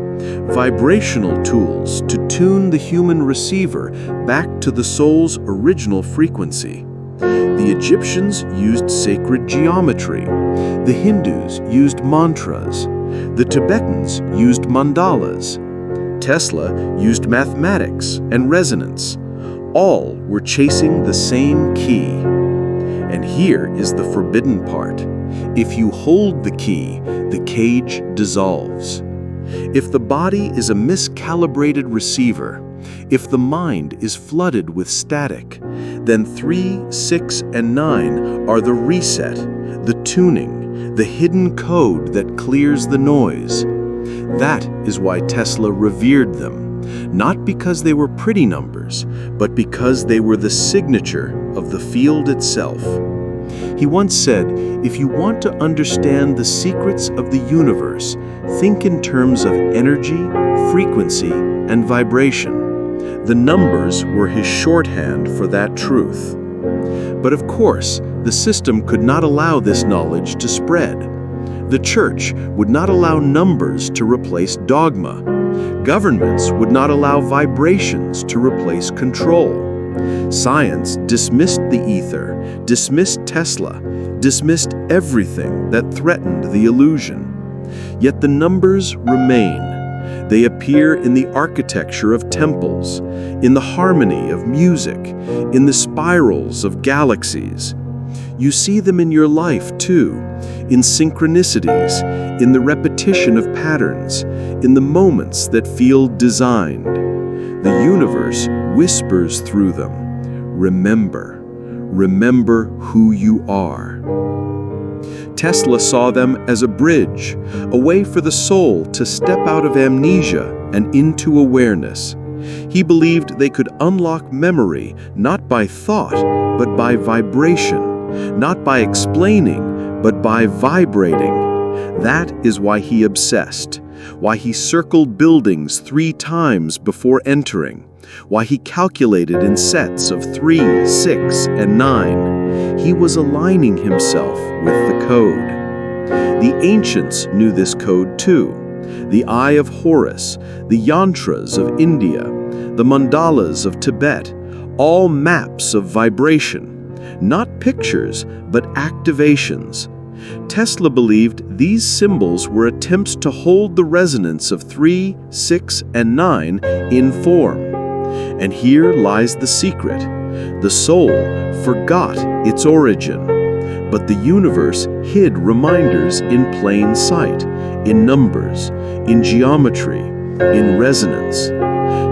vibrational tools to tune the human receiver back to the soul's original frequency. The Egyptians used sacred geometry. The Hindus used mantras. The Tibetans used mandalas. Tesla used mathematics and resonance. All were chasing the same key. And here is the forbidden part. If you hold the key, the cage dissolves. If the body is a miscalibrated receiver, if the mind is flooded with static, then 3, 6, and 9 are the reset, the tuning, the hidden code that clears the noise. That is why Tesla revered them, not because they were pretty numbers, but because they were the signature of the field itself. He once said, if you want to understand the secrets of the universe, think in terms of energy, frequency, and vibration. The numbers were his shorthand for that truth. But of course, the system could not allow this knowledge to spread. The church would not allow numbers to replace dogma. Governments would not allow vibrations to replace control. Science dismissed the ether, dismissed Tesla, dismissed everything that threatened the illusion. Yet the numbers remain. They appear in the architecture of temples, in the harmony of music, in the spirals of galaxies. You see them in your life too, in synchronicities, in the repetition of patterns, in the moments that feel designed. The universe whispers through them, remember, remember who you are. Tesla saw them as a bridge, a way for the soul to step out of amnesia and into awareness. He believed they could unlock memory not by thought, but by vibration, not by explaining, but by vibrating. That is why he obsessed, why he circled buildings 3 times before entering, why he calculated in sets of 3, 6, and 9. He was aligning himself with the code. The ancients knew this code too. The Eye of Horus, the yantras of India, the mandalas of Tibet, all maps of vibration, not pictures, but activations. Tesla believed these symbols were attempts to hold the resonance of 3, 6, and 9 in form. And here lies the secret. The soul forgot its origin, but the universe hid reminders in plain sight, in numbers, in geometry, in resonance.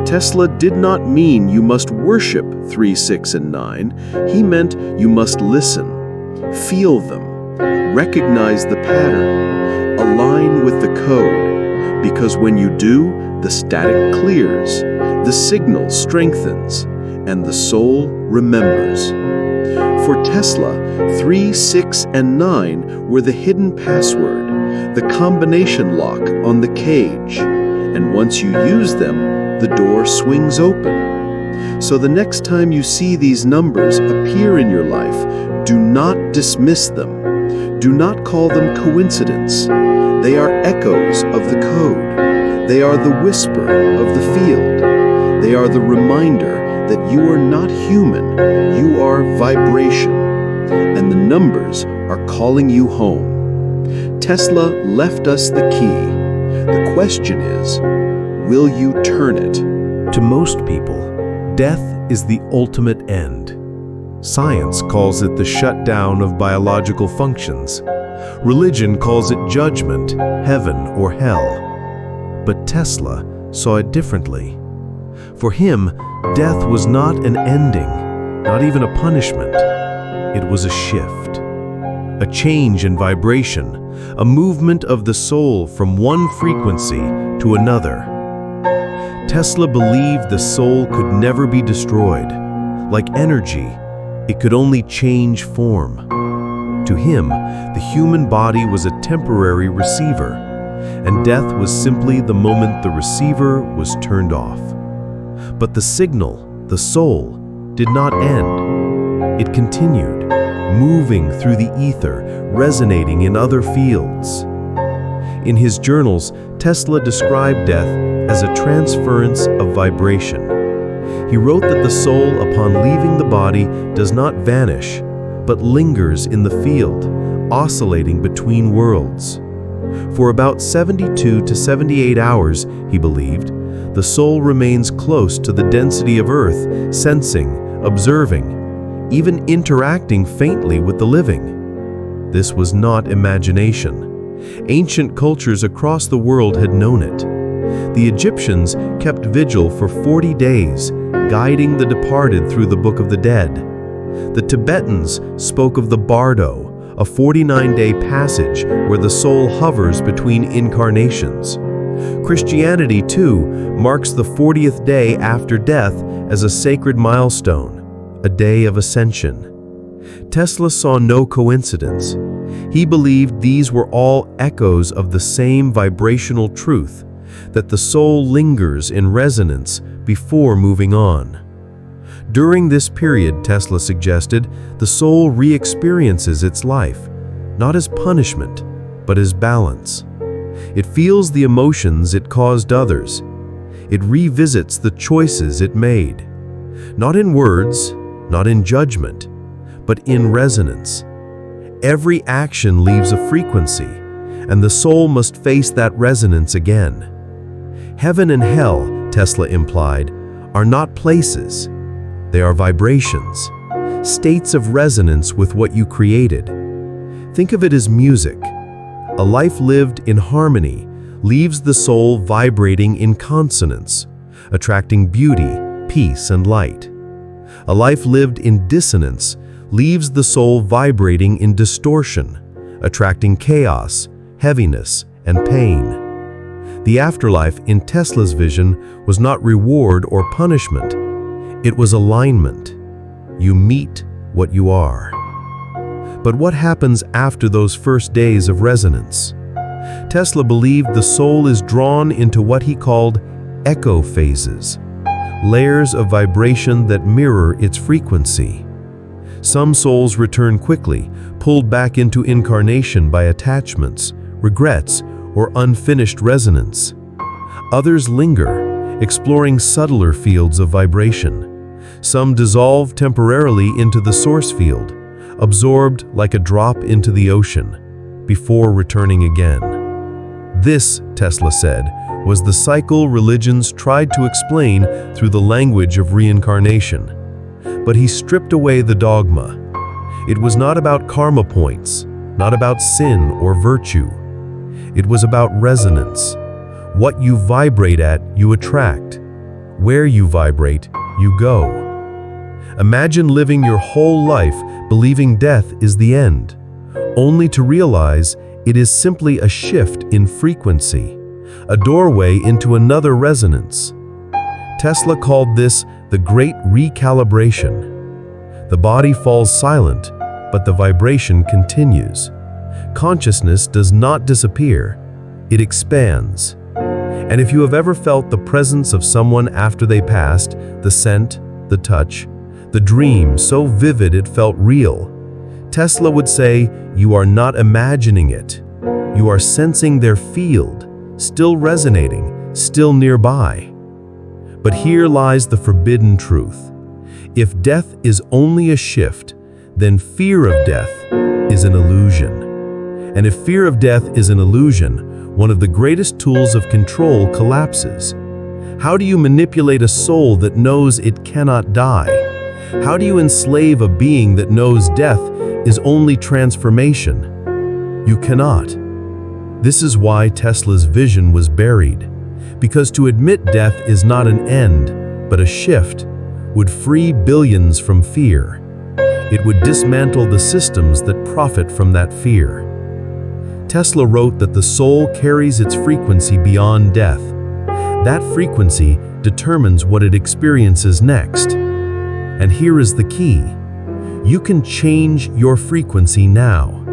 Tesla did not mean you must worship 3, 6, and 9. He meant you must listen, feel them, recognize the pattern, align with the code, because when you do, the static clears, the signal strengthens, and the soul remembers. For Tesla, 3, 6, and 9 were the hidden password, the combination lock on the cage, and once you use them, the door swings open. So the next time you see these numbers appear in your life, do not dismiss them. Do not call them coincidence. They are echoes of the code. They are the whisper of the field. They are the reminder that you are not human, you are vibration, and the numbers are calling you home. Tesla left us the key. The question is, will you turn it? To most people, death is the ultimate end. Science calls it the shutdown of biological functions. Religion calls it judgment, heaven, or hell. But Tesla saw it differently. For him, death was not an ending, not even a punishment. It was a shift, a change in vibration, a movement of the soul from one frequency to another. Tesla believed the soul could never be destroyed. Like energy, it could only change form. To him, the human body was a temporary receiver, and death was simply the moment the receiver was turned off. But the signal, the soul, did not end. It continued, moving through the ether, resonating in other fields. In his journals, Tesla described death as a transference of vibration. He wrote that the soul, upon leaving the body, does not vanish, but lingers in the field, oscillating between worlds. For about 72 to 78 hours, he believed, the soul remains close to the density of Earth, sensing, observing, even interacting faintly with the living. This was not imagination. Ancient cultures across the world had known it. The Egyptians kept vigil for 40 days, guiding the departed through the Book of the Dead. The Tibetans spoke of the Bardo, a 49-day passage where the soul hovers between incarnations. Christianity, too, marks the 40th day after death as a sacred milestone, a day of ascension. Tesla saw no coincidence. He believed these were all echoes of the same vibrational truth, that the soul lingers in resonance before moving on. During this period, Tesla suggested, the soul re-experiences its life, not as punishment, but as balance. It feels the emotions it caused others. It revisits the choices it made. Not in words, not in judgment, but in resonance. Every action leaves a frequency, and the soul must face that resonance again. Heaven and hell, Tesla implied, are not places. They are vibrations, states of resonance with what you created. Think of it as music. A life lived in harmony leaves the soul vibrating in consonance, attracting beauty, peace, and light. A life lived in dissonance leaves the soul vibrating in distortion, attracting chaos, heaviness, and pain. The afterlife in Tesla's vision was not reward or punishment. It was alignment. You meet what you are. But what happens after those first days of resonance? Tesla believed the soul is drawn into what he called echo phases, layers of vibration that mirror its frequency. Some souls return quickly, pulled back into incarnation by attachments, regrets, or unfinished resonance. Others linger, exploring subtler fields of vibration. Some dissolve temporarily into the source field, absorbed like a drop into the ocean, before returning again. This, Tesla said, was the cycle religions tried to explain through the language of reincarnation. But he stripped away the dogma. It was not about karma points, not about sin or virtue. It was about resonance. What you vibrate at, you attract. Where you vibrate, you go. Imagine living your whole life believing death is the end, only to realize it is simply a shift in frequency, a doorway into another resonance. Tesla called this the Great Recalibration. The body falls silent, but the vibration continues. Consciousness does not disappear, it expands. And if you have ever felt the presence of someone after they passed, the scent, the touch, the dream so vivid it felt real, Tesla would say, you are not imagining it. You are sensing their field, still resonating, still nearby. But here lies the forbidden truth. If death is only a shift, then fear of death is an illusion. And if fear of death is an illusion, one of the greatest tools of control collapses. How do you manipulate a soul that knows it cannot die? How do you enslave a being that knows death is only transformation? You cannot. This is why Tesla's vision was buried, because to admit death is not an end, but a shift, would free billions from fear. It would dismantle the systems that profit from that fear. Tesla wrote that the soul carries its frequency beyond death. That frequency determines what it experiences next. And here is the key. You can change your frequency now.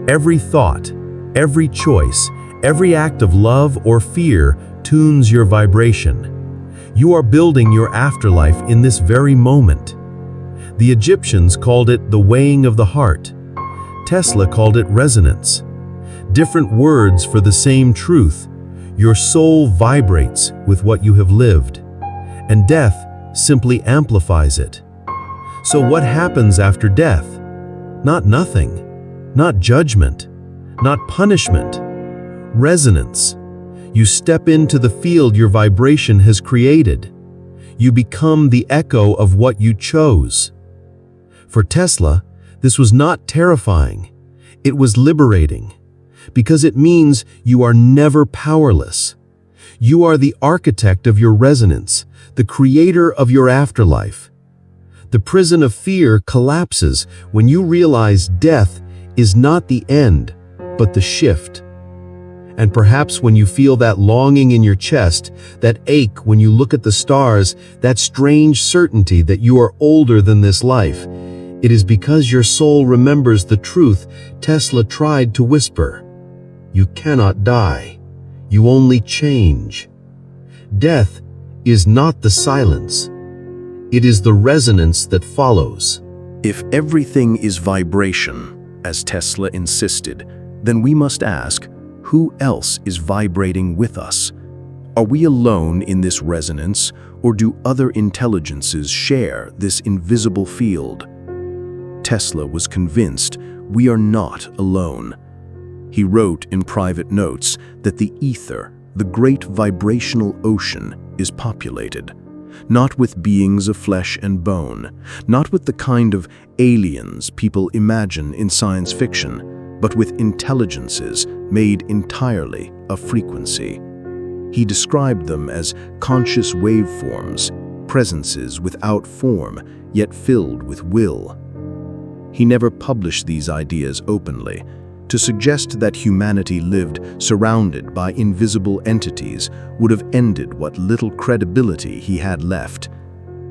Every thought, every choice, every act of love or fear tunes your vibration. You are building your afterlife in this very moment. The Egyptians called it the weighing of the heart. Tesla called it resonance. Different words for the same truth. Your soul vibrates with what you have lived, and death simply amplifies it. So what happens after death? Not nothing, not judgment, not punishment. Resonance. You step into the field your vibration has created. You become the echo of what you chose. For Tesla, this was not terrifying. It was liberating, because it means you are never powerless. You are the architect of your resonance, the creator of your afterlife. The prison of fear collapses when you realize death is not the end, but the shift. And perhaps when you feel that longing in your chest, that ache when you look at the stars, that strange certainty that you are older than this life, it is because your soul remembers the truth Tesla tried to whisper. You cannot die. You only change. Death is not the silence. It is the resonance that follows. If everything is vibration, as Tesla insisted, then we must ask, who else is vibrating with us? Are we alone in this resonance, or do other intelligences share this invisible field? Tesla was convinced we are not alone. He wrote in private notes that the ether, the great vibrational ocean, is populated, not with beings of flesh and bone, not with the kind of aliens people imagine in science fiction, but with intelligences made entirely of frequency. He described them as conscious waveforms, presences without form, yet filled with will. He never published these ideas openly. To suggest that humanity lived surrounded by invisible entities would have ended what little credibility he had left.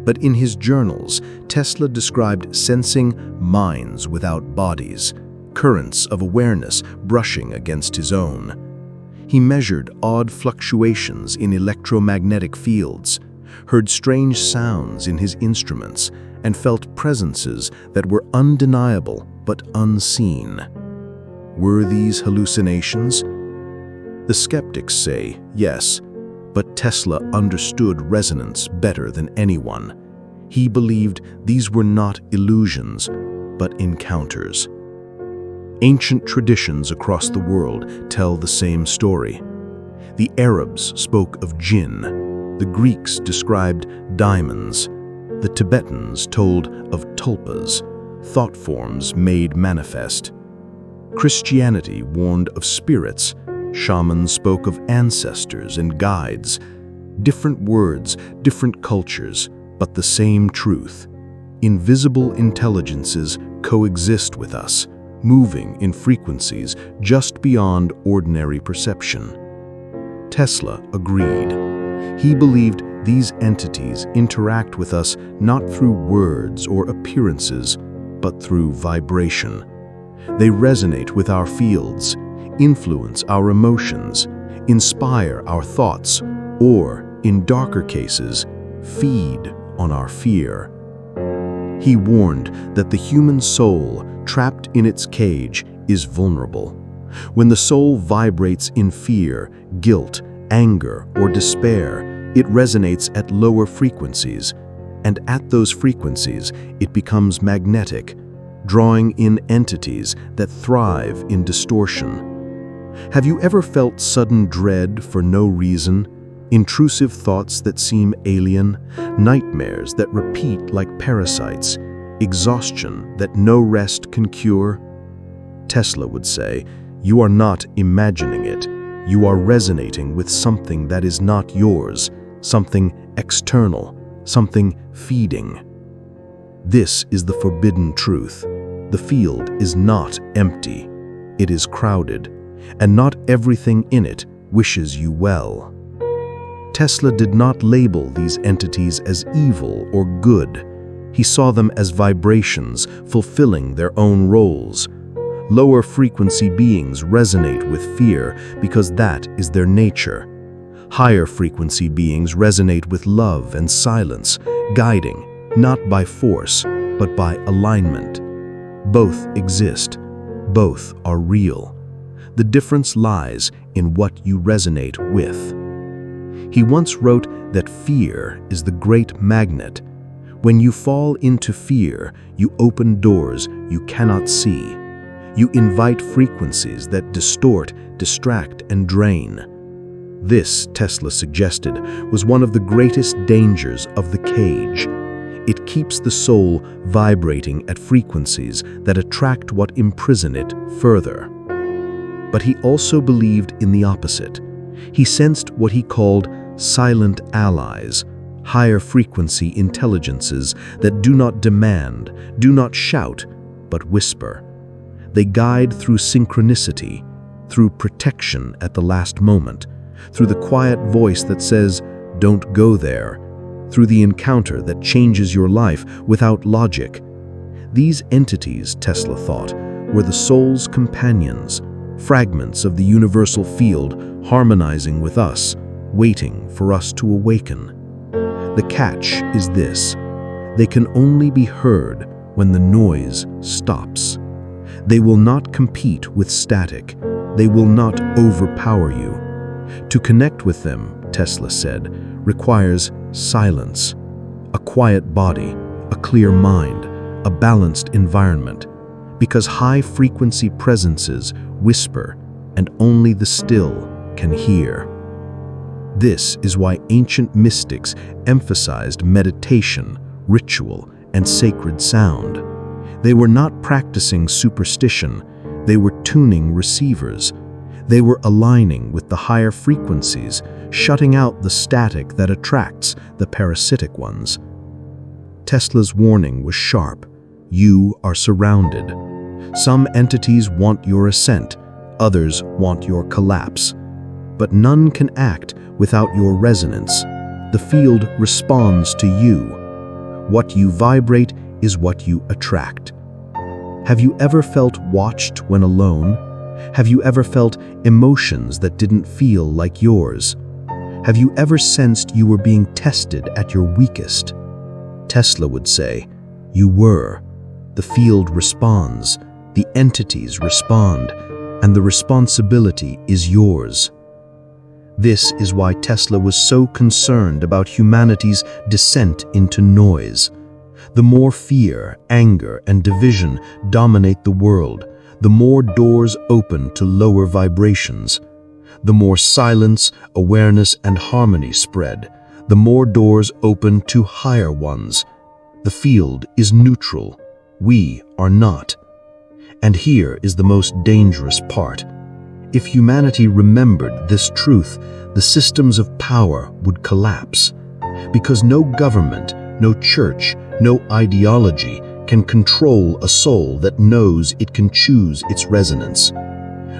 But in his journals, Tesla described sensing minds without bodies, currents of awareness brushing against his own. He measured odd fluctuations in electromagnetic fields, heard strange sounds in his instruments, and felt presences that were undeniable but unseen. Were these hallucinations? The skeptics say yes, but Tesla understood resonance better than anyone. He believed these were not illusions, but encounters. Ancient traditions across the world tell the same story. The Arabs spoke of jinn, the Greeks described diamonds, the Tibetans told of tulpas, thought forms made manifest. Christianity warned of spirits, shamans spoke of ancestors and guides. Different words, different cultures, but the same truth. Invisible intelligences coexist with us, moving in frequencies just beyond ordinary perception. Tesla agreed. He believed these entities interact with us not through words or appearances, but through vibration. They resonate with our fields, influence our emotions, inspire our thoughts, or, in darker cases, feed on our fear. He warned that the human soul, trapped in its cage, is vulnerable. When the soul vibrates in fear, guilt, anger, or despair, it resonates at lower frequencies, and at those frequencies, it becomes magnetic, drawing in entities that thrive in distortion. Have you ever felt sudden dread for no reason? Intrusive thoughts that seem alien? Nightmares that repeat like parasites? Exhaustion that no rest can cure? Tesla would say, you are not imagining it. You are resonating with something that is not yours, something external, something feeding. This is the forbidden truth. The field is not empty. It is crowded, and not everything in it wishes you well. Tesla did not label these entities as evil or good. He saw them as vibrations fulfilling their own roles. Lower frequency beings resonate with fear because that is their nature. Higher frequency beings resonate with love and silence, guiding, not by force, but by alignment. Both exist. Both are real. The difference lies in what you resonate with. He once wrote that fear is the great magnet. When you fall into fear, you open doors you cannot see. You invite frequencies that distort, distract, and drain. This, Tesla suggested, was one of the greatest dangers of the cage. It keeps the soul vibrating at frequencies that attract what imprison it further. But he also believed in the opposite. He sensed what he called silent allies, higher frequency intelligences that do not demand, do not shout, but whisper. They guide through synchronicity, through protection at the last moment, through the quiet voice that says, "Don't go there," through the encounter that changes your life without logic. These entities, Tesla thought, were the soul's companions, fragments of the universal field harmonizing with us, waiting for us to awaken. The catch is this: they can only be heard when the noise stops. They will not compete with static. They will not overpower you. To connect with them, Tesla said, requires silence, a quiet body, a clear mind, a balanced environment, because high-frequency presences whisper, and only the still can hear. This is why ancient mystics emphasized meditation, ritual, and sacred sound. They were not practicing superstition, they were tuning receivers. They were aligning with the higher frequencies, shutting out the static that attracts the parasitic ones. Tesla's warning was sharp. You are surrounded. Some entities want your ascent, others want your collapse. But none can act without your resonance. The field responds to you. What you vibrate is what you attract. Have you ever felt watched when alone? Have you ever felt emotions that didn't feel like yours? Have you ever sensed you were being tested at your weakest? Tesla would say, you were. The field responds, the entities respond, and the responsibility is yours. This is why Tesla was so concerned about humanity's descent into noise. The more fear, anger, and division dominate the world, the more doors open to lower vibrations. The more silence, awareness, and harmony spread, the more doors open to higher ones. The field is neutral. We are not. And here is the most dangerous part. If humanity remembered this truth, the systems of power would collapse. Because no government, no church, no ideology can control a soul that knows it can choose its resonance.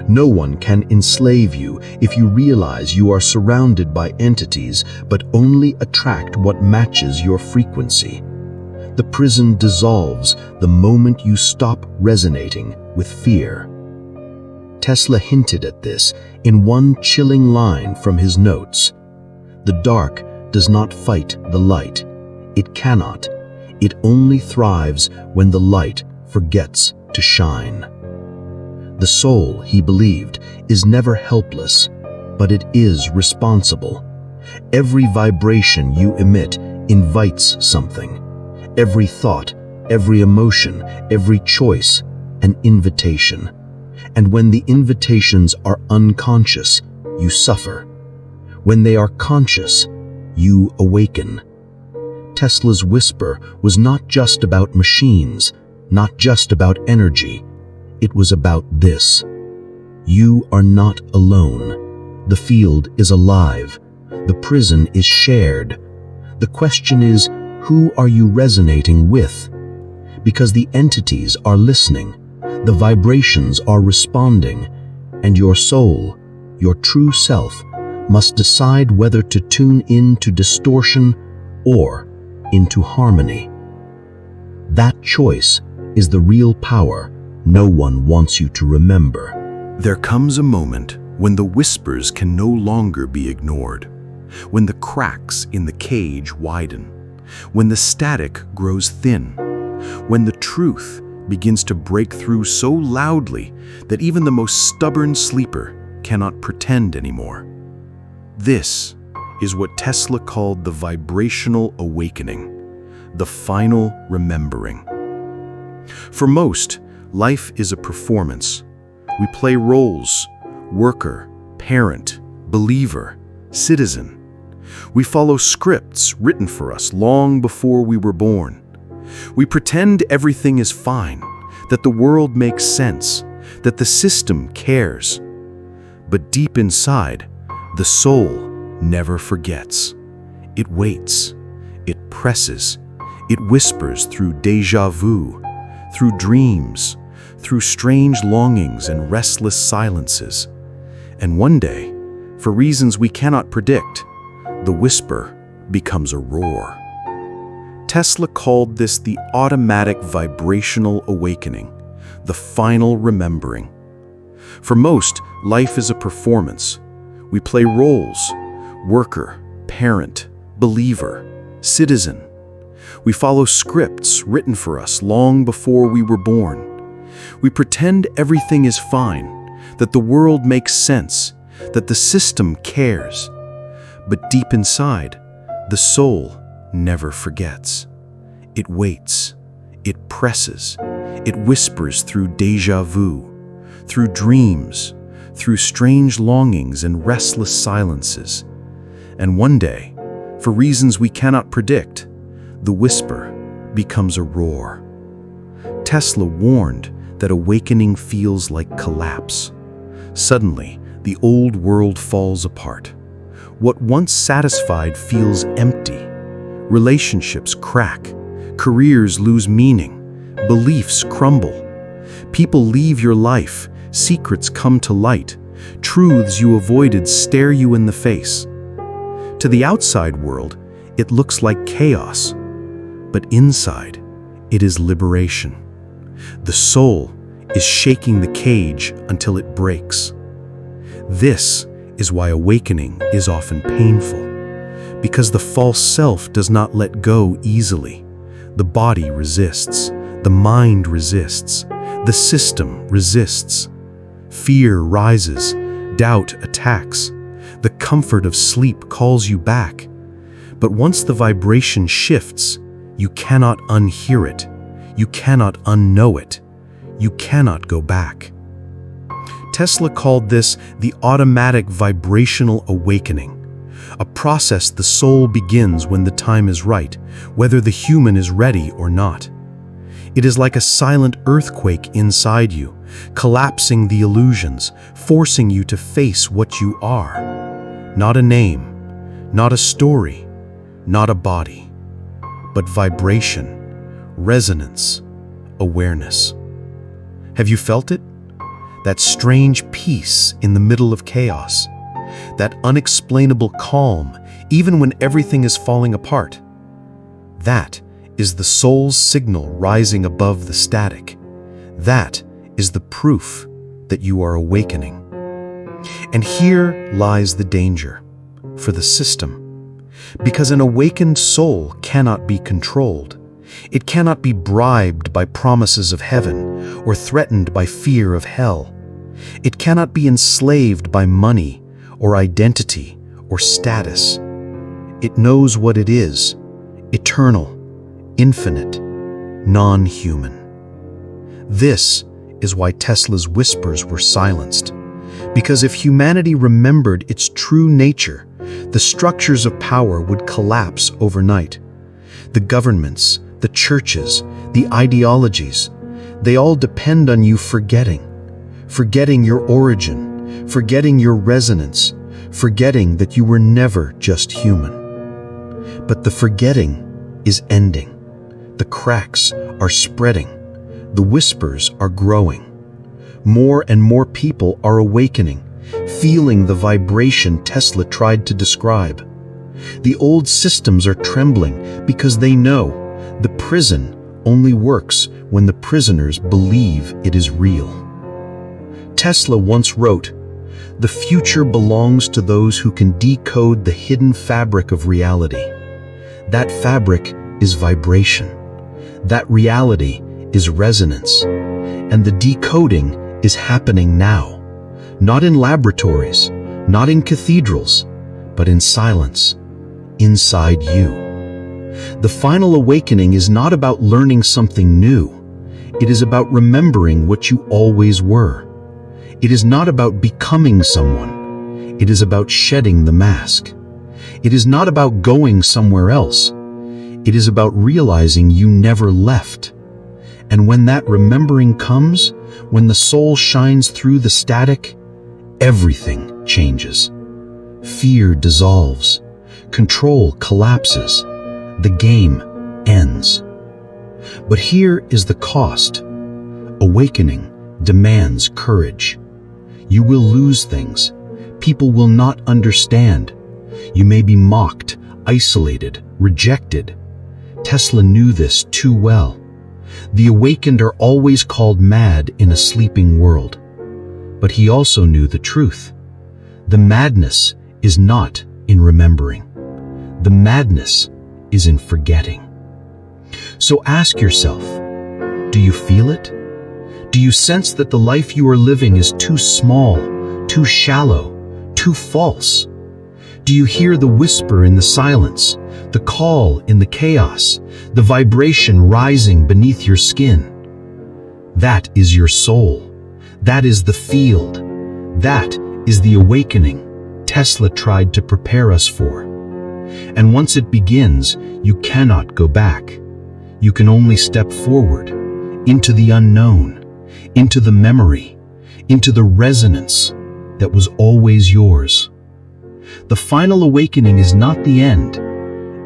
No one can enslave you if you realize you are surrounded by entities but only attract what matches your frequency. The prison dissolves the moment you stop resonating with fear. Tesla hinted at this in one chilling line from his notes. The dark does not fight the light. It cannot. It only thrives when the light forgets to shine. The soul, he believed, is never helpless, but it is responsible. Every vibration you emit invites something. Every thought, every emotion, every choice, an invitation. And when the invitations are unconscious, you suffer. When they are conscious, you awaken. Tesla's whisper was not just about machines, not just about energy. It was about this. You are not alone. The field is alive. The prison is shared. The question is, who are you resonating with? Because the entities are listening, the vibrations are responding, and your soul, your true self, must decide whether to tune into distortion or into harmony. That choice is the real power no one wants you to remember. There comes a moment when the whispers can no longer be ignored. when the cracks in the cage widen, when the static grows thin, when the truth begins to break through so loudly that even the most stubborn sleeper cannot pretend anymore. This is what Tesla called the vibrational awakening, the final remembering. For most, life is a performance. We play roles: worker, parent, believer, citizen. We follow scripts written for us long before we were born. We pretend everything is fine, that the world makes sense, that the system cares. But deep inside, the soul never forgets. It waits, it presses, it whispers through déjà vu, through dreams, through strange longings and restless silences. And one day, for reasons we cannot predict, the whisper becomes a roar. Tesla called this the automatic vibrational awakening, the final remembering. For most, life is a performance. We play roles: worker, parent, believer, citizen. We follow scripts written for us long before we were born. We pretend everything is fine, that the world makes sense, that the system cares. But deep inside, the soul never forgets. It waits, it presses, it whispers through déjà vu, through dreams, through strange longings and restless silences. And one day, for reasons we cannot predict, the whisper becomes a roar. Tesla warned that awakening feels like collapse. Suddenly, the old world falls apart. What once satisfied feels empty. Relationships crack, careers lose meaning, beliefs crumble. People leave your life, secrets come to light, truths you avoided stare you in the face. To the outside world, it looks like chaos, but inside, it is liberation. The soul is shaking the cage until it breaks. This is why awakening is often painful, because the false self does not let go easily. The body resists, the mind resists, the system resists. Fear rises, doubt attacks, the comfort of sleep calls you back. But once the vibration shifts, you cannot unhear it, you cannot unknow it, you cannot go back. Tesla called this the automatic vibrational awakening, a process the soul begins when the time is right, whether the human is ready or not. It is like a silent earthquake inside you, collapsing the illusions, forcing you to face what you are. Not a name, not a story, not a body, but vibration, resonance, awareness. Have you felt it? That strange peace in the middle of chaos, that unexplainable calm even when everything is falling apart. That is the soul's signal rising above the static. That is the proof that you are awakening. And here lies the danger for the system, because an awakened soul cannot be controlled. It cannot be bribed by promises of heaven or threatened by fear of hell. It cannot be enslaved by money or identity or status. It knows what it is: eternal, infinite, non-human. This is why Tesla's whispers were silenced. Because if humanity remembered its true nature, the structures of power would collapse overnight. The governments, the churches, the ideologies, they all depend on you forgetting your origin, forgetting your resonance, forgetting that you were never just human. But the forgetting is ending. The cracks are spreading. The whispers are growing. More and more people are awakening, feeling the vibration Tesla tried to describe. The old systems are trembling because they know the prison only works when the prisoners believe it is real. Tesla once wrote, The future belongs to those who can decode the hidden fabric of reality. That fabric is vibration. That reality is resonance. And the decoding is happening now. Not in laboratories, not in cathedrals, but in silence, inside you. The final awakening is not about learning something new. It is about remembering what you always were. It is not about becoming someone. It is about shedding the mask. It is not about going somewhere else. It is about realizing you never left. And when that remembering comes, when the soul shines through the static, everything changes. Fear dissolves. Control collapses. The game ends. But here is the cost. Awakening demands courage. You will lose things. People will not understand. You may be mocked, isolated, rejected. Tesla knew this too well. The awakened are always called mad in a sleeping world. But he also knew the truth. The madness is not in remembering. The madness is in forgetting. So ask yourself, do you feel it? Do you sense that the life you are living is too small, too shallow, too false? Do you hear the whisper in the silence, the call in the chaos, the vibration rising beneath your skin? That is your soul. That is the field. That is the awakening Tesla tried to prepare us for. And once it begins, you cannot go back. You can only step forward, into the unknown, into the memory, into the resonance that was always yours. The final awakening is not the end.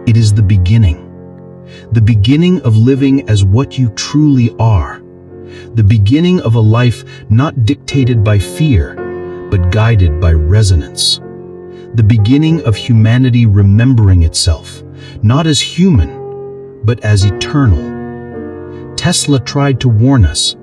It is the beginning. The beginning of living as what you truly are. The beginning of a life not dictated by fear, but guided by resonance. The beginning of humanity remembering itself, not as human, but as eternal. Tesla tried to warn us.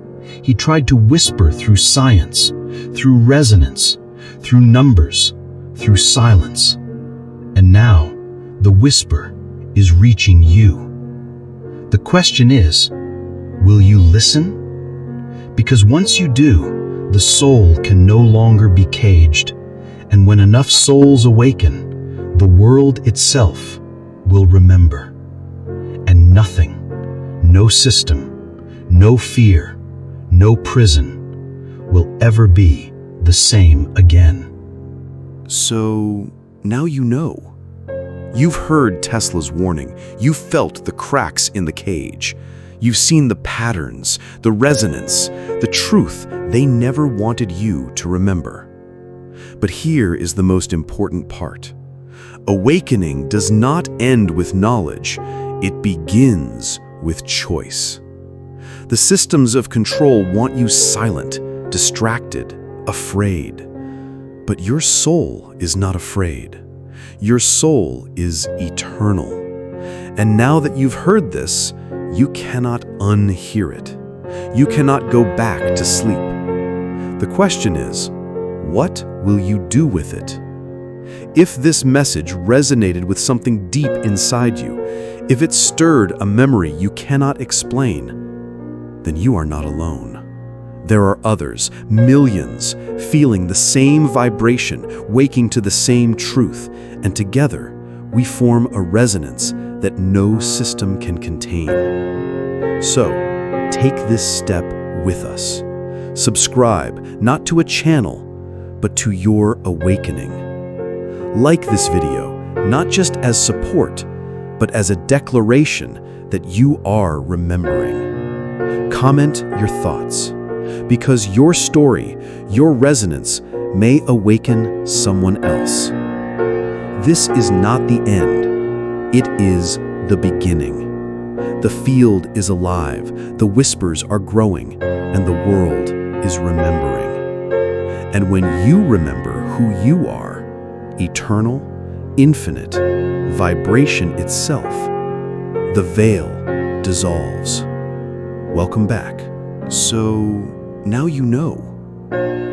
He tried to whisper through science, through resonance, through numbers, through silence. And now, the whisper is reaching you. The question is, will you listen? Because once you do, the soul can no longer be caged. And when enough souls awaken, the world itself will remember. And nothing, no system, no fear, no prison will ever be the same again. So, now you know. You've heard Tesla's warning. You've felt the cracks in the cage. You've seen the patterns, the resonance, the truth they never wanted you to remember. But here is the most important part. Awakening does not end with knowledge. It begins with choice. The systems of control want you silent, distracted, afraid. But your soul is not afraid. Your soul is eternal. And now that you've heard this, you cannot unhear it. You cannot go back to sleep. The question is, what will you do with it? If this message resonated with something deep inside you, if it stirred a memory you cannot explain, then you are not alone. There are others, millions, feeling the same vibration, waking to the same truth, and together we form a resonance that no system can contain. So, take this step with us. Subscribe not to a channel, but to your awakening. Like this video, not just as support, but as a declaration that you are remembering. Comment your thoughts, because your story, your resonance, may awaken someone else. This is not the end. It is the beginning. The field is alive, the whispers are growing, and the world is remembering. And when you remember who you are, eternal, infinite, vibration itself, the veil dissolves. Welcome back. So, now you know.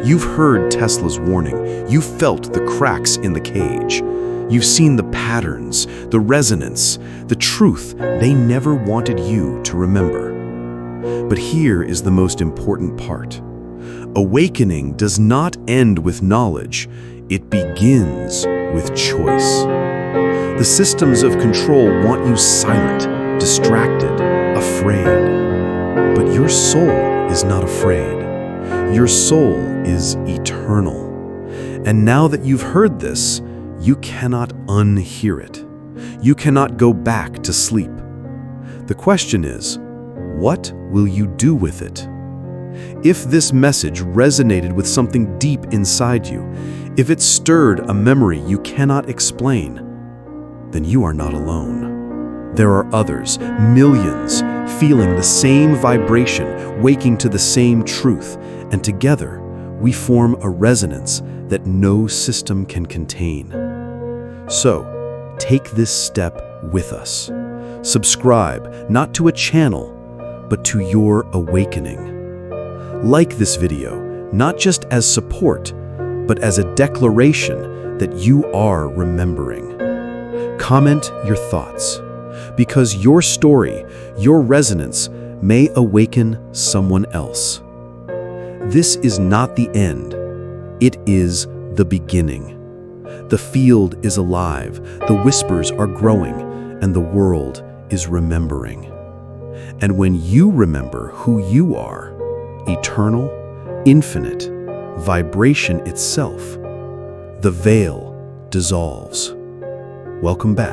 You've heard Tesla's warning. You've felt the cracks in the cage. You've seen the patterns, the resonance, the truth they never wanted you to remember. But here is the most important part. Awakening does not end with knowledge. It begins with choice. The systems of control want you silent, distracted, afraid. But your soul is not afraid. Your soul is eternal. And now that you've heard this, you cannot unhear it. You cannot go back to sleep. The question is, what will you do with it? If this message resonated with something deep inside you, if it stirred a memory you cannot explain, then you are not alone. There are others, millions, feeling the same vibration, waking to the same truth, and together we form a resonance that no system can contain. So, take this step with us. Subscribe not to a channel, but to your awakening. Like this video, not just as support, but as a declaration that you are remembering. Comment your thoughts, because your story, your resonance, may awaken someone else. This is not the end. It is the beginning. The field is alive, the whispers are growing, and the world is remembering. And when you remember who you are, eternal, infinite, vibration itself, the veil dissolves. Welcome back.